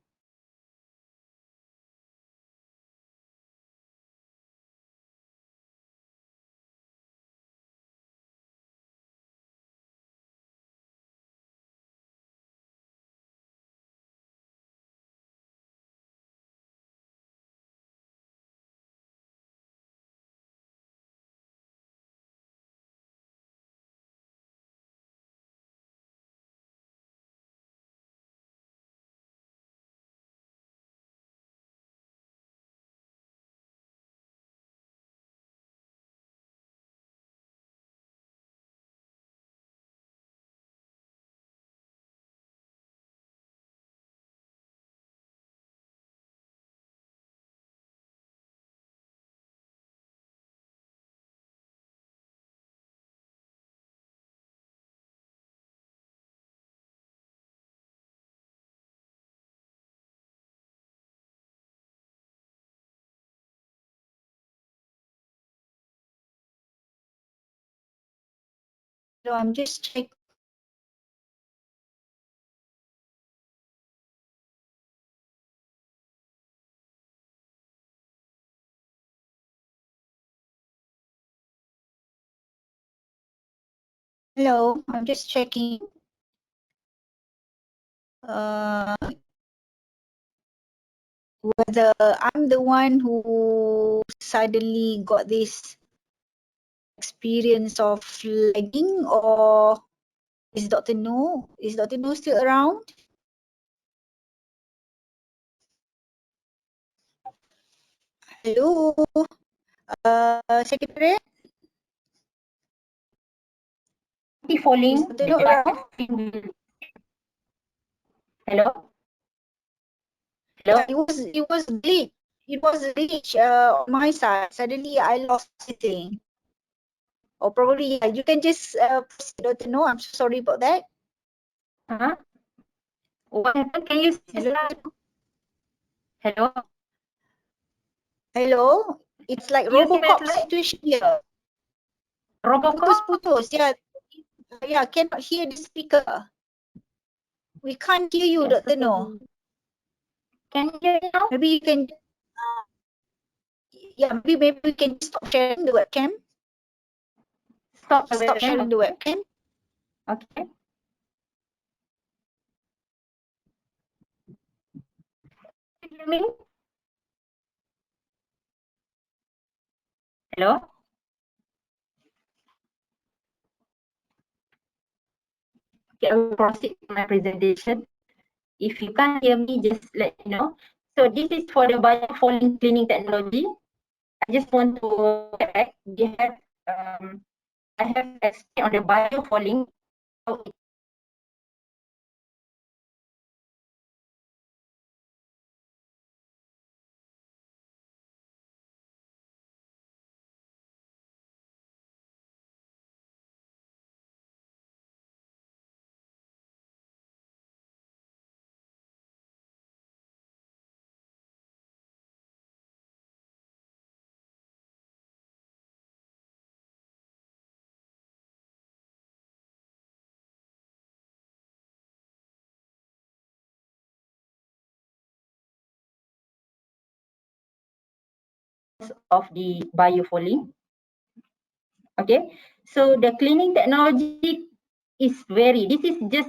A: So I'm just checking. Hello, I'm just checking. Whether I'm the one who suddenly got this experience of lagging, or is Dr. No? Is Dr. No still around? Hello, Secretary?
B: antifouling.
A: Is Dr. No around?
B: Hello?
A: Yeah,
B: Hello?
A: it was glitch. It was a glitch on my side. Suddenly I lost everything. Or probably, yeah, you can just proceed, Dr. No. I'm so sorry about that.
B: Huh? What happened? Can you say
A: Hello,
B: that? Hello?
A: hello. It's like
B: You see that
A: Robocop
B: light?
A: situation here.
B: Robocop?
A: Putus, yeah. Yeah, cannot hear the speaker. We can't hear you,
B: Yes,
A: Dr. No.
B: can you hear me now?
A: Maybe you can, yeah, maybe we can stop sharing the webcam.
B: Stop the
A: Stop
B: webcam.
A: sharing the webcam.
B: Okay. Can you hear me? Hello? Okay, I will proceed to my presentation. If you can't hear me, just let me know. So this is for the biofouling cleaning technology. I just want to get back. I have explained on the biofouling how it of the biofouling. Okay, so the cleaning technology is this is just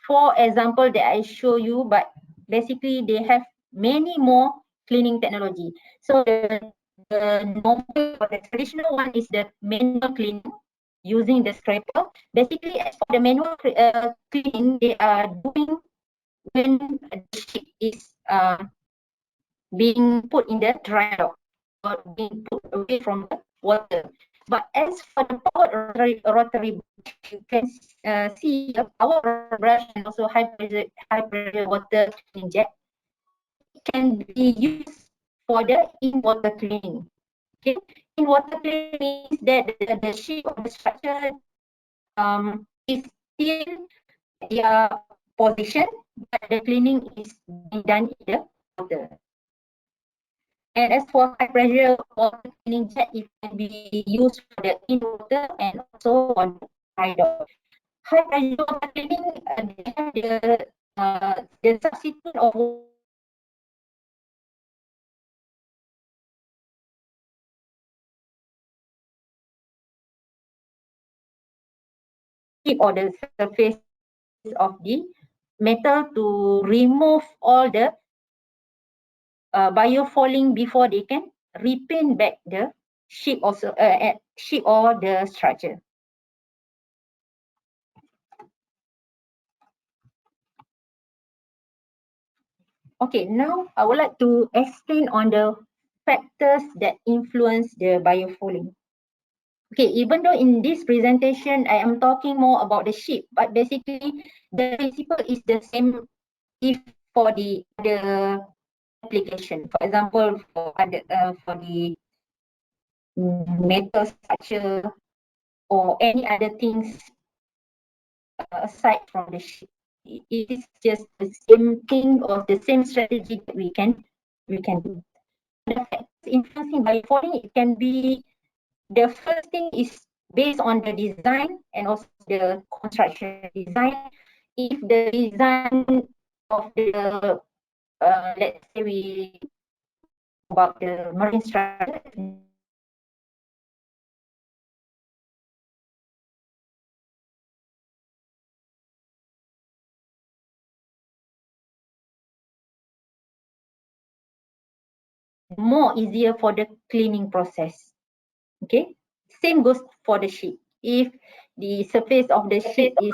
B: 4 example that I show you, but basically they have many more cleaning technology. So the normal or the traditional one is the manual cleaning using the scraper. Basically, as for the manual cleaning, they are doing when the sheet is being put in the dry dock or being put away from the water. But as for the powered rotary brush, you can see a power brush and also high pressure water cleaning jet. It can be used for the in-water cleaning. Okay, in-water cleaning means that the shape of the structure is still their position, but the cleaning is being done in the water. And as for high pressure water cleaning jet, it can be used for the in water and also on dry dock. High pressure water cleaning, they have the substitute of or the surface of the metal to remove all the biofouling before they can repaint back the ship also ship or the structure. Okay, now I would like to explain on the factors that influence the biofouling. Okay, even though in this presentation I am talking more about the ship, but basically the principle is the same if for the other application. For example, for the metal structure or any other things aside from the ship. It is just the same thing or the same strategy that we can do. The factors influencing biofouling, it can be, the first thing is based on the design and also the construction design. If the design of the let's say we about the marine structure, more easier for the cleaning process. Okay, same goes for the ship. If the surface of the ship is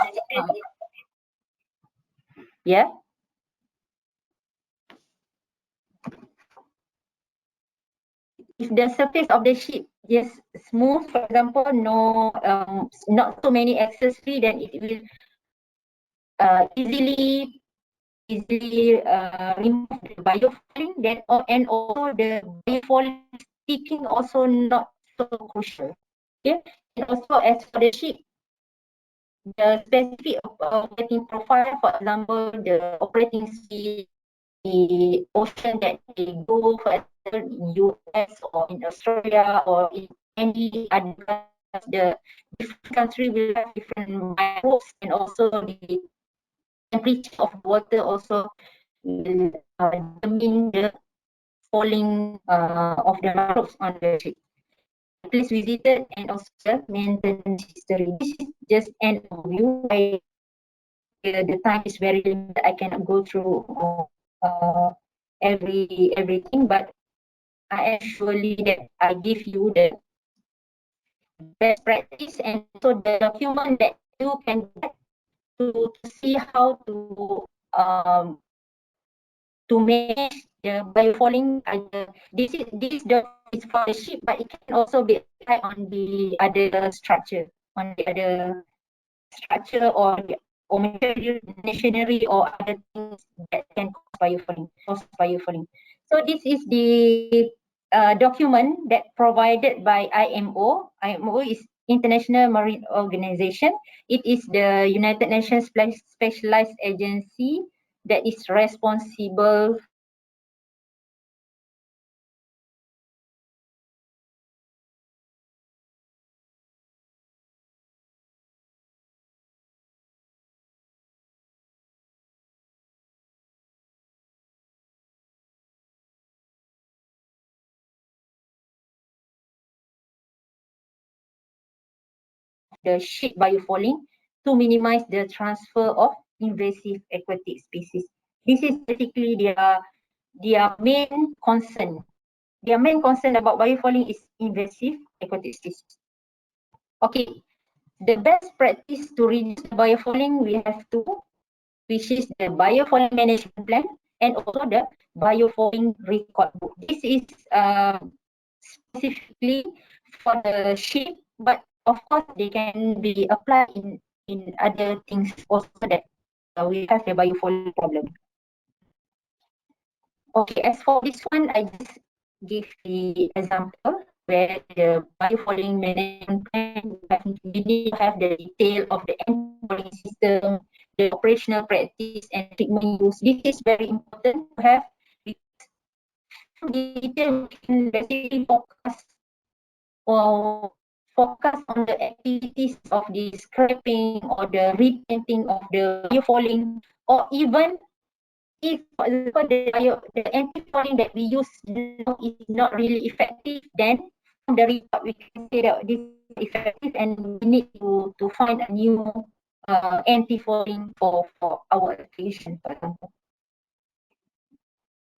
B: yeah, if the surface of the ship is smooth, for example, no not so many access fee, then it will easily remove the biofouling. Then and also the biofouling sticking also not so crucial. Okay, and also as for the ship, the specific operating profile, for example, the operating speed, the ocean that they go, for example, in US or in Australia or in any other countries, the different country will have different microbes, and also the temperature of the water also will determine the falling of the microbes on the ship. Place visited and also the maintenance history. This is just an overview. The time is very limited. I cannot go through everything, but I am surely that I give you the best practice and also the document that you can get to see how to manage the biofouling. This is for the ship, but it can also be applied on the other structure, or machinery or other things that can cause biofouling. So this is the document that provided by IMO. IMO is International Marine Organization. It is the United Nations specialized agency that is responsible the sheep biofouling to minimize the transfer of invasive aquatic species. This is basically their main concern. Their main concern about biofouling is invasive aquatic species. Okay, the best practice to reduce the biofouling, we have two, which is the biofouling management plan and also the biofouling record book. This is specifically for the sheep, but of course they can be applied in other things also that we have the biofouling problem. Okay, as for this one, I just give the example where the biofouling management plan, you need to have the detail of the anti-fouling system, the operational practice and treatment use. This is very important to have because from detail we can basically focus on the activities of the scraping or the repainting of the biofouling, or even if, for example, the anti-fouling that we use now is not really effective, then from the report we can say that this is effective and we need to find a new anti-fouling for our application, for example.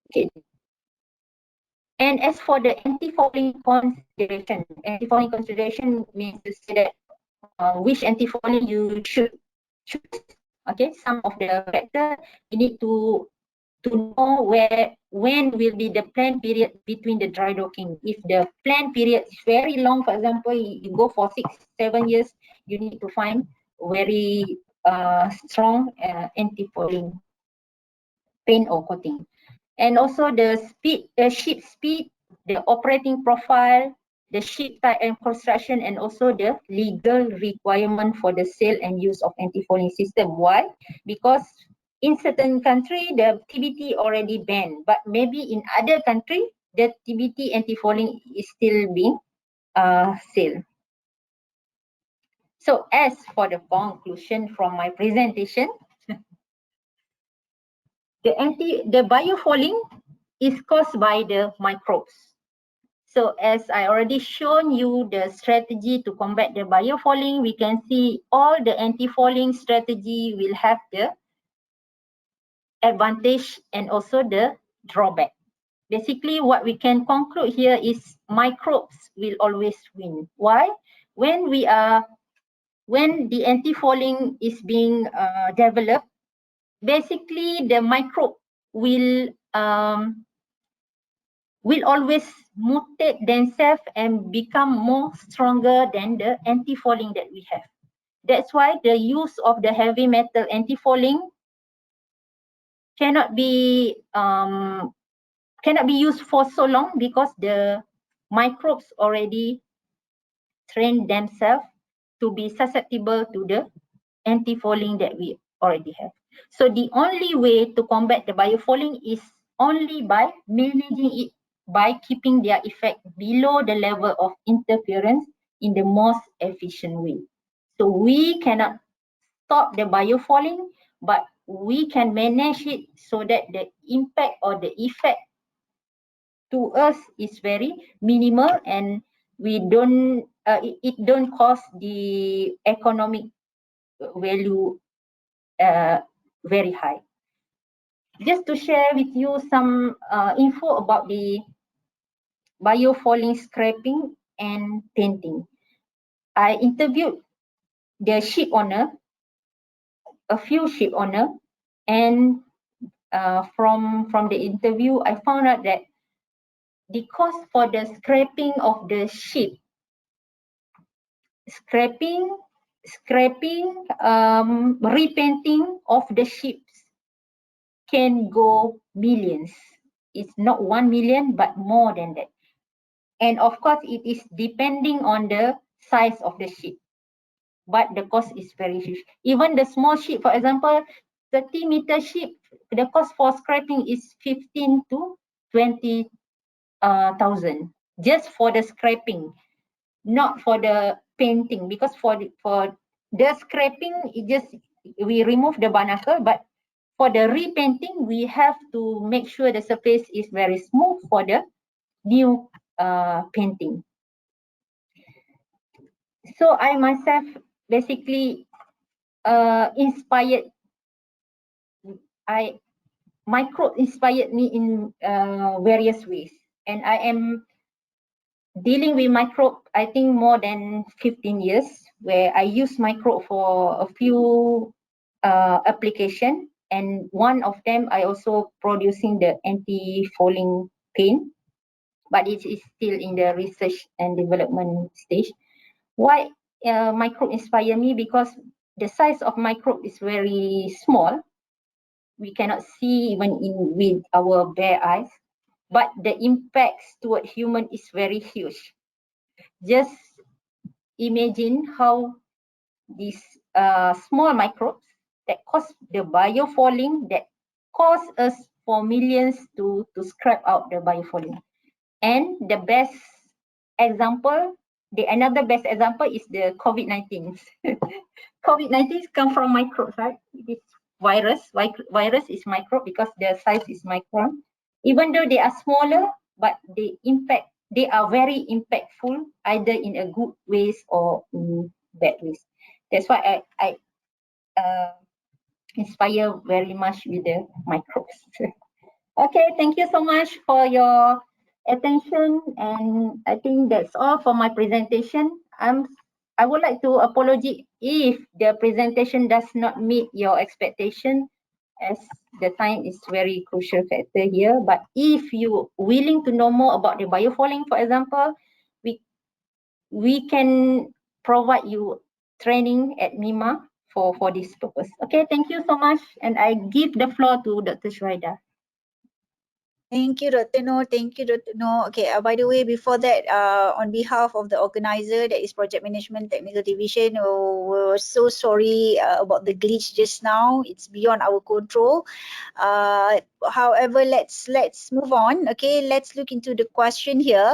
B: Okay. And as for the anti-fouling consideration means to say that which anti-fouling you should choose. Okay, some of the factors you need to know when will be the planned period between the dry docking. If the planned period is very long, for example, you go for 6-7 years, you need to find very strong anti-fouling paint or coating. And also the speed, the ship speed, the operating profile, the ship type and construction, and also the legal requirement for the sale and use of anti-fouling system. Why? Because in certain country, the TBT already banned, but maybe in other country, the TBT anti-fouling is still being sold. So as for the conclusion from my presentation, the biofouling is caused by the microbes. So as I already shown you the strategy to combat the biofouling, we can see all the anti-fouling strategy will have the advantage and also the drawback. Basically, what we can conclude here is microbes will always win. Why? When the anti-fouling is being developed, basically the microbe will always mutate themselves and become more stronger than the anti-fouling that we have. That's why the use of the heavy metal anti-fouling cannot be used for so long because the microbes already trained themselves to be susceptible to the anti-fouling that we already have. So the only way to combat the biofouling is only by managing it by keeping their effect below the level of interference in the most efficient way. So we cannot stop the biofouling, but we can manage it so that the impact or the effect to us is very minimal and we don't it don't cost the economic value very high. Just to share with you some info about the biofouling scraping and painting. I interviewed the ship owner, a few ship owner, and from the interview, I found out that the cost for the scraping of the ship, repainting of the ships can go millions. It's not 1 million, but more than that. And of course, it is depending on the size of the ship, but the cost is very huge. Even the small ship, for example, 30-meter ship, the cost for scraping is 15 to 20,000 just for the scraping, not for the painting. Because for the scraping, we remove the barnacle, but for the repainting, we have to make sure the surface is very smooth for the new painting. So I myself basically inspired microbe inspired me in various ways, and I am dealing with microbe I think more than 15 years, where I use microbe for a few application, and one of them I also producing the anti-fouling paint, but it is still in the research and development stage. Why microbe inspire me? Because the size of microbe is very small. We cannot see even with our bare eyes, but the impacts toward human is very huge. Just imagine how these small microbes that cause the biofouling, that cause us for millions to scrap out the biofouling. And the best example, another best example is the COVID-19. COVID-19 come from microbes, right? This virus is microbe because their size is micron. Even though they are smaller, but they are very impactful, either in a good ways or in bad ways. That's why I inspire very much with the microbes. Okay, thank you so much for your attention, and I think that's all for my presentation. I would like to apologize if the presentation does not meet your expectation, as the time is very crucial factor here. But if you willing to know more about the biofouling, for example, we can provide you training at MIMA for this purpose. Okay, thank you so much, and I give the floor to Dr. Shraida.
A: Thank you, Dr. No. Thank you, Dr. No. Okay, by the way, before that, on behalf of the organizer, that is Project Management Technical Division, we're so sorry about the glitch just now. It's beyond our control. However, let's move on. Okay, let's look into the question here.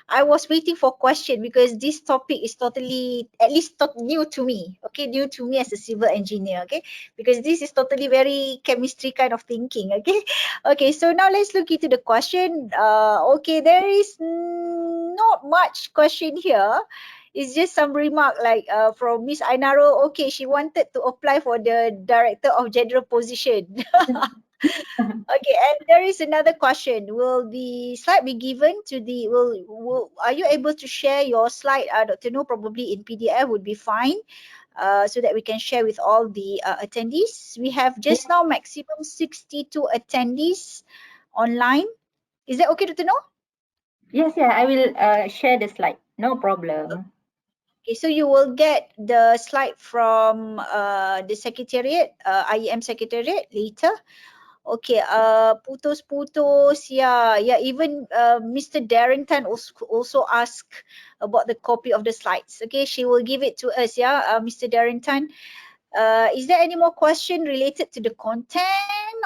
A: I was waiting for question because this topic is totally, at least new to me. Okay, new to me as a civil engineer. Okay, because this is totally very chemistry kind of thinking. Okay, okay. So now let's look into the question. Okay, there is not much question here. It's just some remark like from Miss Ainaro. Okay, she wanted to apply for the Director of General position. Okay, and there is another question. Will the slide be given to the, are you able to share your slide, Dr. No? Probably in PDF would be fine, so that we can share with all the attendees. We have just now maximum 62 attendees online. Is that okay, Dr. No?
B: Yes, I will share the slide. No problem.
A: Okay, so you will get the slide from the Secretariat, IEM Secretariat later. Okay, putus-putus, yeah, even Mr. Darrington also asked about the copy of the slides. Okay, she will give it to us, yeah, Mr. Darrington. Is there any more question related to the content,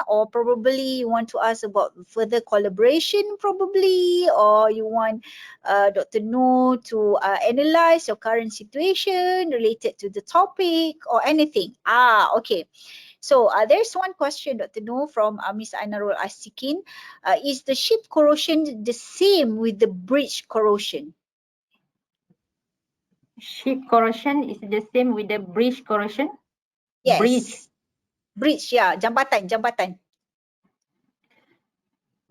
A: or probably you want to ask about further collaboration probably, or you want Dr. No to analyze your current situation related to the topic or anything? Okay. So there's one question, Dr. No, from Ms. Ainarul Asikin. Is the ship corrosion the same with the bridge corrosion?
B: Ship corrosion is the same with the bridge corrosion?
A: Yes. Bridge, yeah. Jambatan.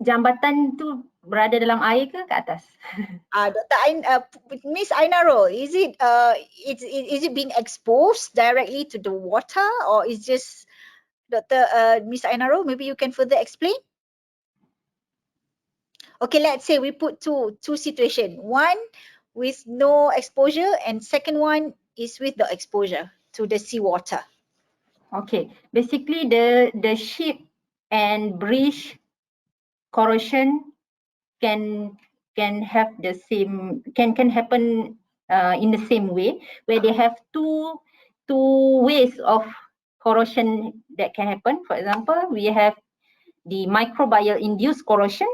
B: Jambatan tu berada dalam air ke kat atas?
A: Miss Ainarul, is it being exposed directly to the water, or is just Miss Ainarul? Maybe you can further explain. Okay, let's say we put two situation. One with no exposure, and second one is with the exposure to the seawater.
B: Okay, basically the ship and bridge corrosion can have the same, can happen in the same way, where they have two ways of corrosion that can happen. For example, we have the microbial induced corrosion,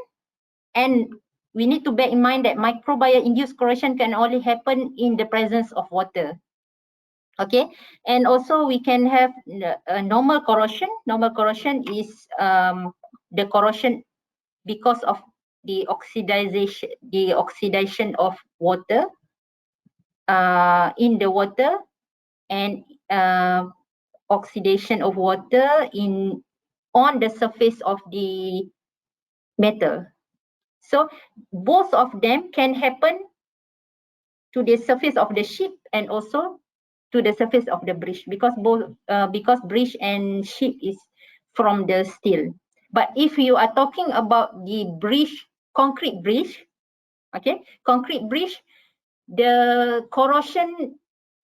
B: and we need to bear in mind that microbial induced corrosion can only happen in the presence of water. Okay, and also we can have a normal corrosion. Normal corrosion is the corrosion because of the oxidation of water in the water, and oxidation of water on the surface of the metal. So both of them can happen to the surface of the ship and also to the surface of the bridge, because because bridge and ship is from the steel. But if you are talking about the bridge, concrete bridge, okay, concrete bridge, the corrosion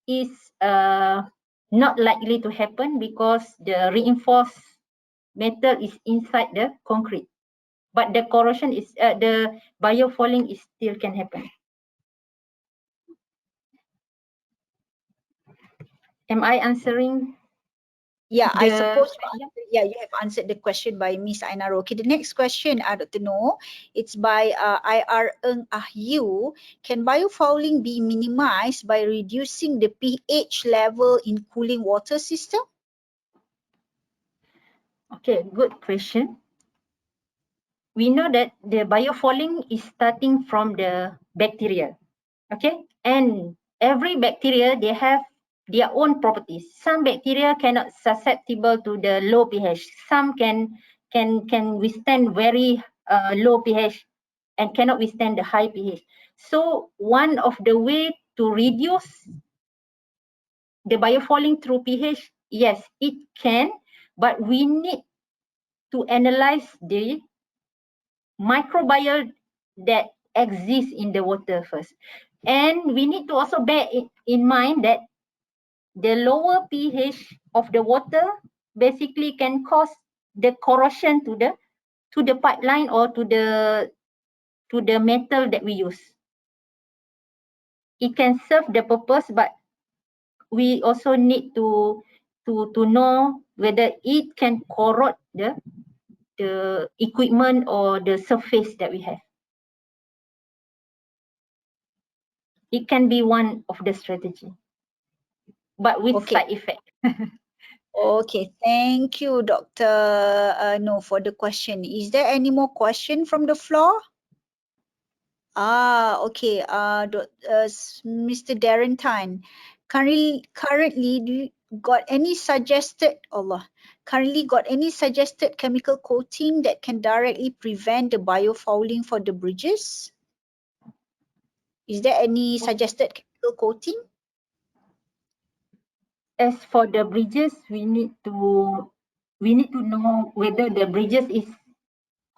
B: is not likely to happen because the reinforced metal is inside the concrete. But the corrosion is the biofouling is still can happen. Am I answering?
A: Yeah, I suppose you have answered the question by Miss Ainaro. Okay, the next question, Dr. Noor, it's by IR Eng Ahyu. Can biofouling be minimized by reducing the pH level in cooling water system?
B: Okay, good question. We know that the biofouling is starting from the bacteria, okay? And every bacteria, they have their own properties. Some bacteria cannot susceptible to the low pH. Some can withstand very low pH and cannot withstand the high pH. So one of the way to reduce the biofouling through pH, yes, it can, but we need to analyze the microbial that exists in the water first. And we need to also bear in mind that the lower pH of the water basically can cause the corrosion to the pipeline or to the metal that we use. It can serve the purpose, but we also need to know whether it can corrode the equipment or the surface that we have. It can be one of the strategy, but with side effect.
A: Okay, thank you, Dr. No, for the question. Is there any more question from the floor? Okay. Mr. Darren Tan, currently, do you got any suggested chemical coating that can directly prevent the biofouling for the bridges? Is there any suggested chemical coating?
B: As for the bridges, we need to know whether the bridges is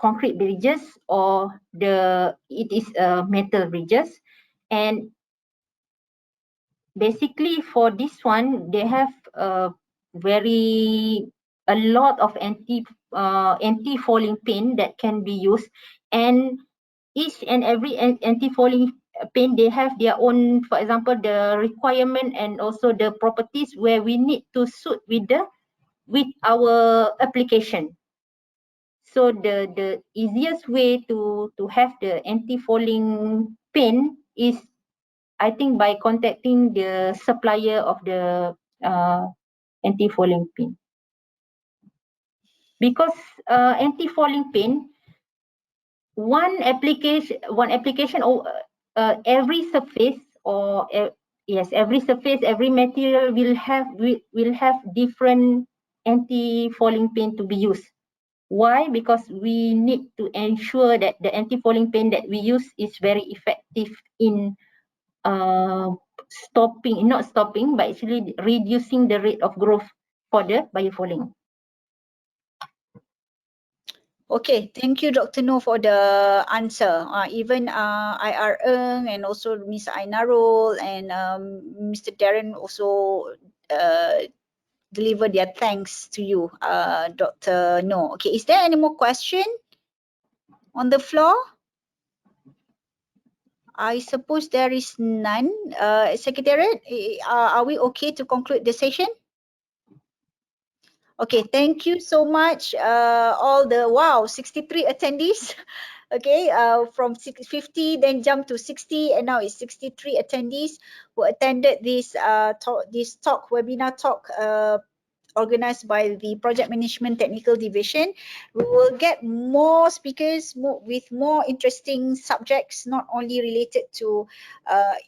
B: concrete bridges or it is metal bridges. And basically for this one, they have a lot of anti-fouling paint that can be used, and each and every anti-fouling paint, they have their own, for example, the requirement and also the properties where we need to suit with our application. So the easiest way to have the anti-fouling paint is, I think, by contacting the supplier of the anti-fouling paint. Because anti-fouling paint, one application every surface or every surface, every material will have different anti-fouling paint to be used. Why? Because we need to ensure that the anti-fouling paint that we use is very effective in not stopping, but actually reducing the rate of growth for the biofouling.
A: Okay, thank you, Dr. No, for the answer. Even IR Eng and also Ms. Ainarul and Mr. Darren also deliver their thanks to you, Dr. No. Okay, is there any more question on the floor? I suppose there is none. Secretariat, are we okay to conclude the session? Okay, thank you so much. All the 63 attendees. Okay, from 50 then jump to 60 and now it's 63 attendees who attended this webinar talk organized by the Project Management Technical Division. We will get more speakers with more interesting subjects, not only related to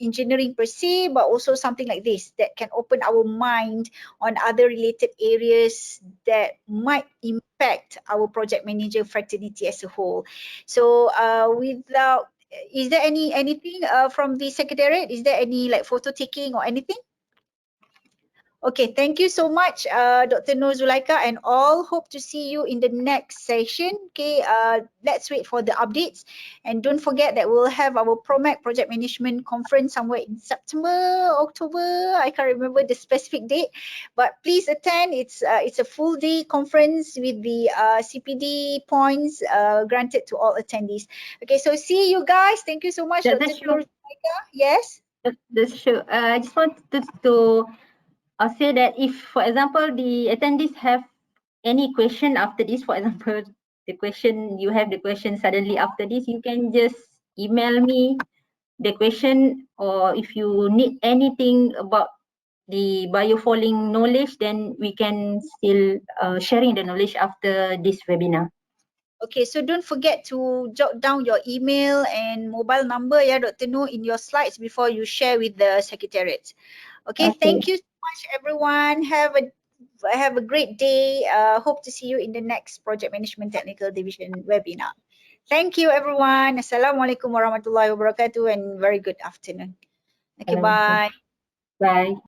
A: engineering per se, but also something like this that can open our mind on other related areas that might impact our project manager fraternity as a whole. So without, is there anything from the secretariat? Is there any like photo taking or anything? Okay, thank you so much, Dr. Nur Zulaika, and all. Hope to see you in the next session. Okay, let's wait for the updates. And don't forget that we'll have our PROMAC Project Management Conference somewhere in September, October. I can't remember the specific date, but please attend. It's a full day conference with the CPD points granted to all attendees. Okay, so see you guys. Thank you so much, Dr. Nur Zulaika. Yes?
B: That's true. I just wanted to say that if, for example, the attendees have any question after this, for example, you have the question suddenly after this, you can just email me the question, or if you need anything about the biofouling knowledge, then we can still sharing the knowledge after this webinar.
A: Okay, so don't forget to jot down your email and mobile number, yeah, Dr. Noor, in your slides before you share with the secretariat. Okay, thank you so much, everyone. Have a great day. Hope to see you in the next Project Management Technical Division webinar. Thank you, everyone. Assalamualaikum warahmatullahi wabarakatuh, and very good afternoon. Okay, bye.
B: Bye.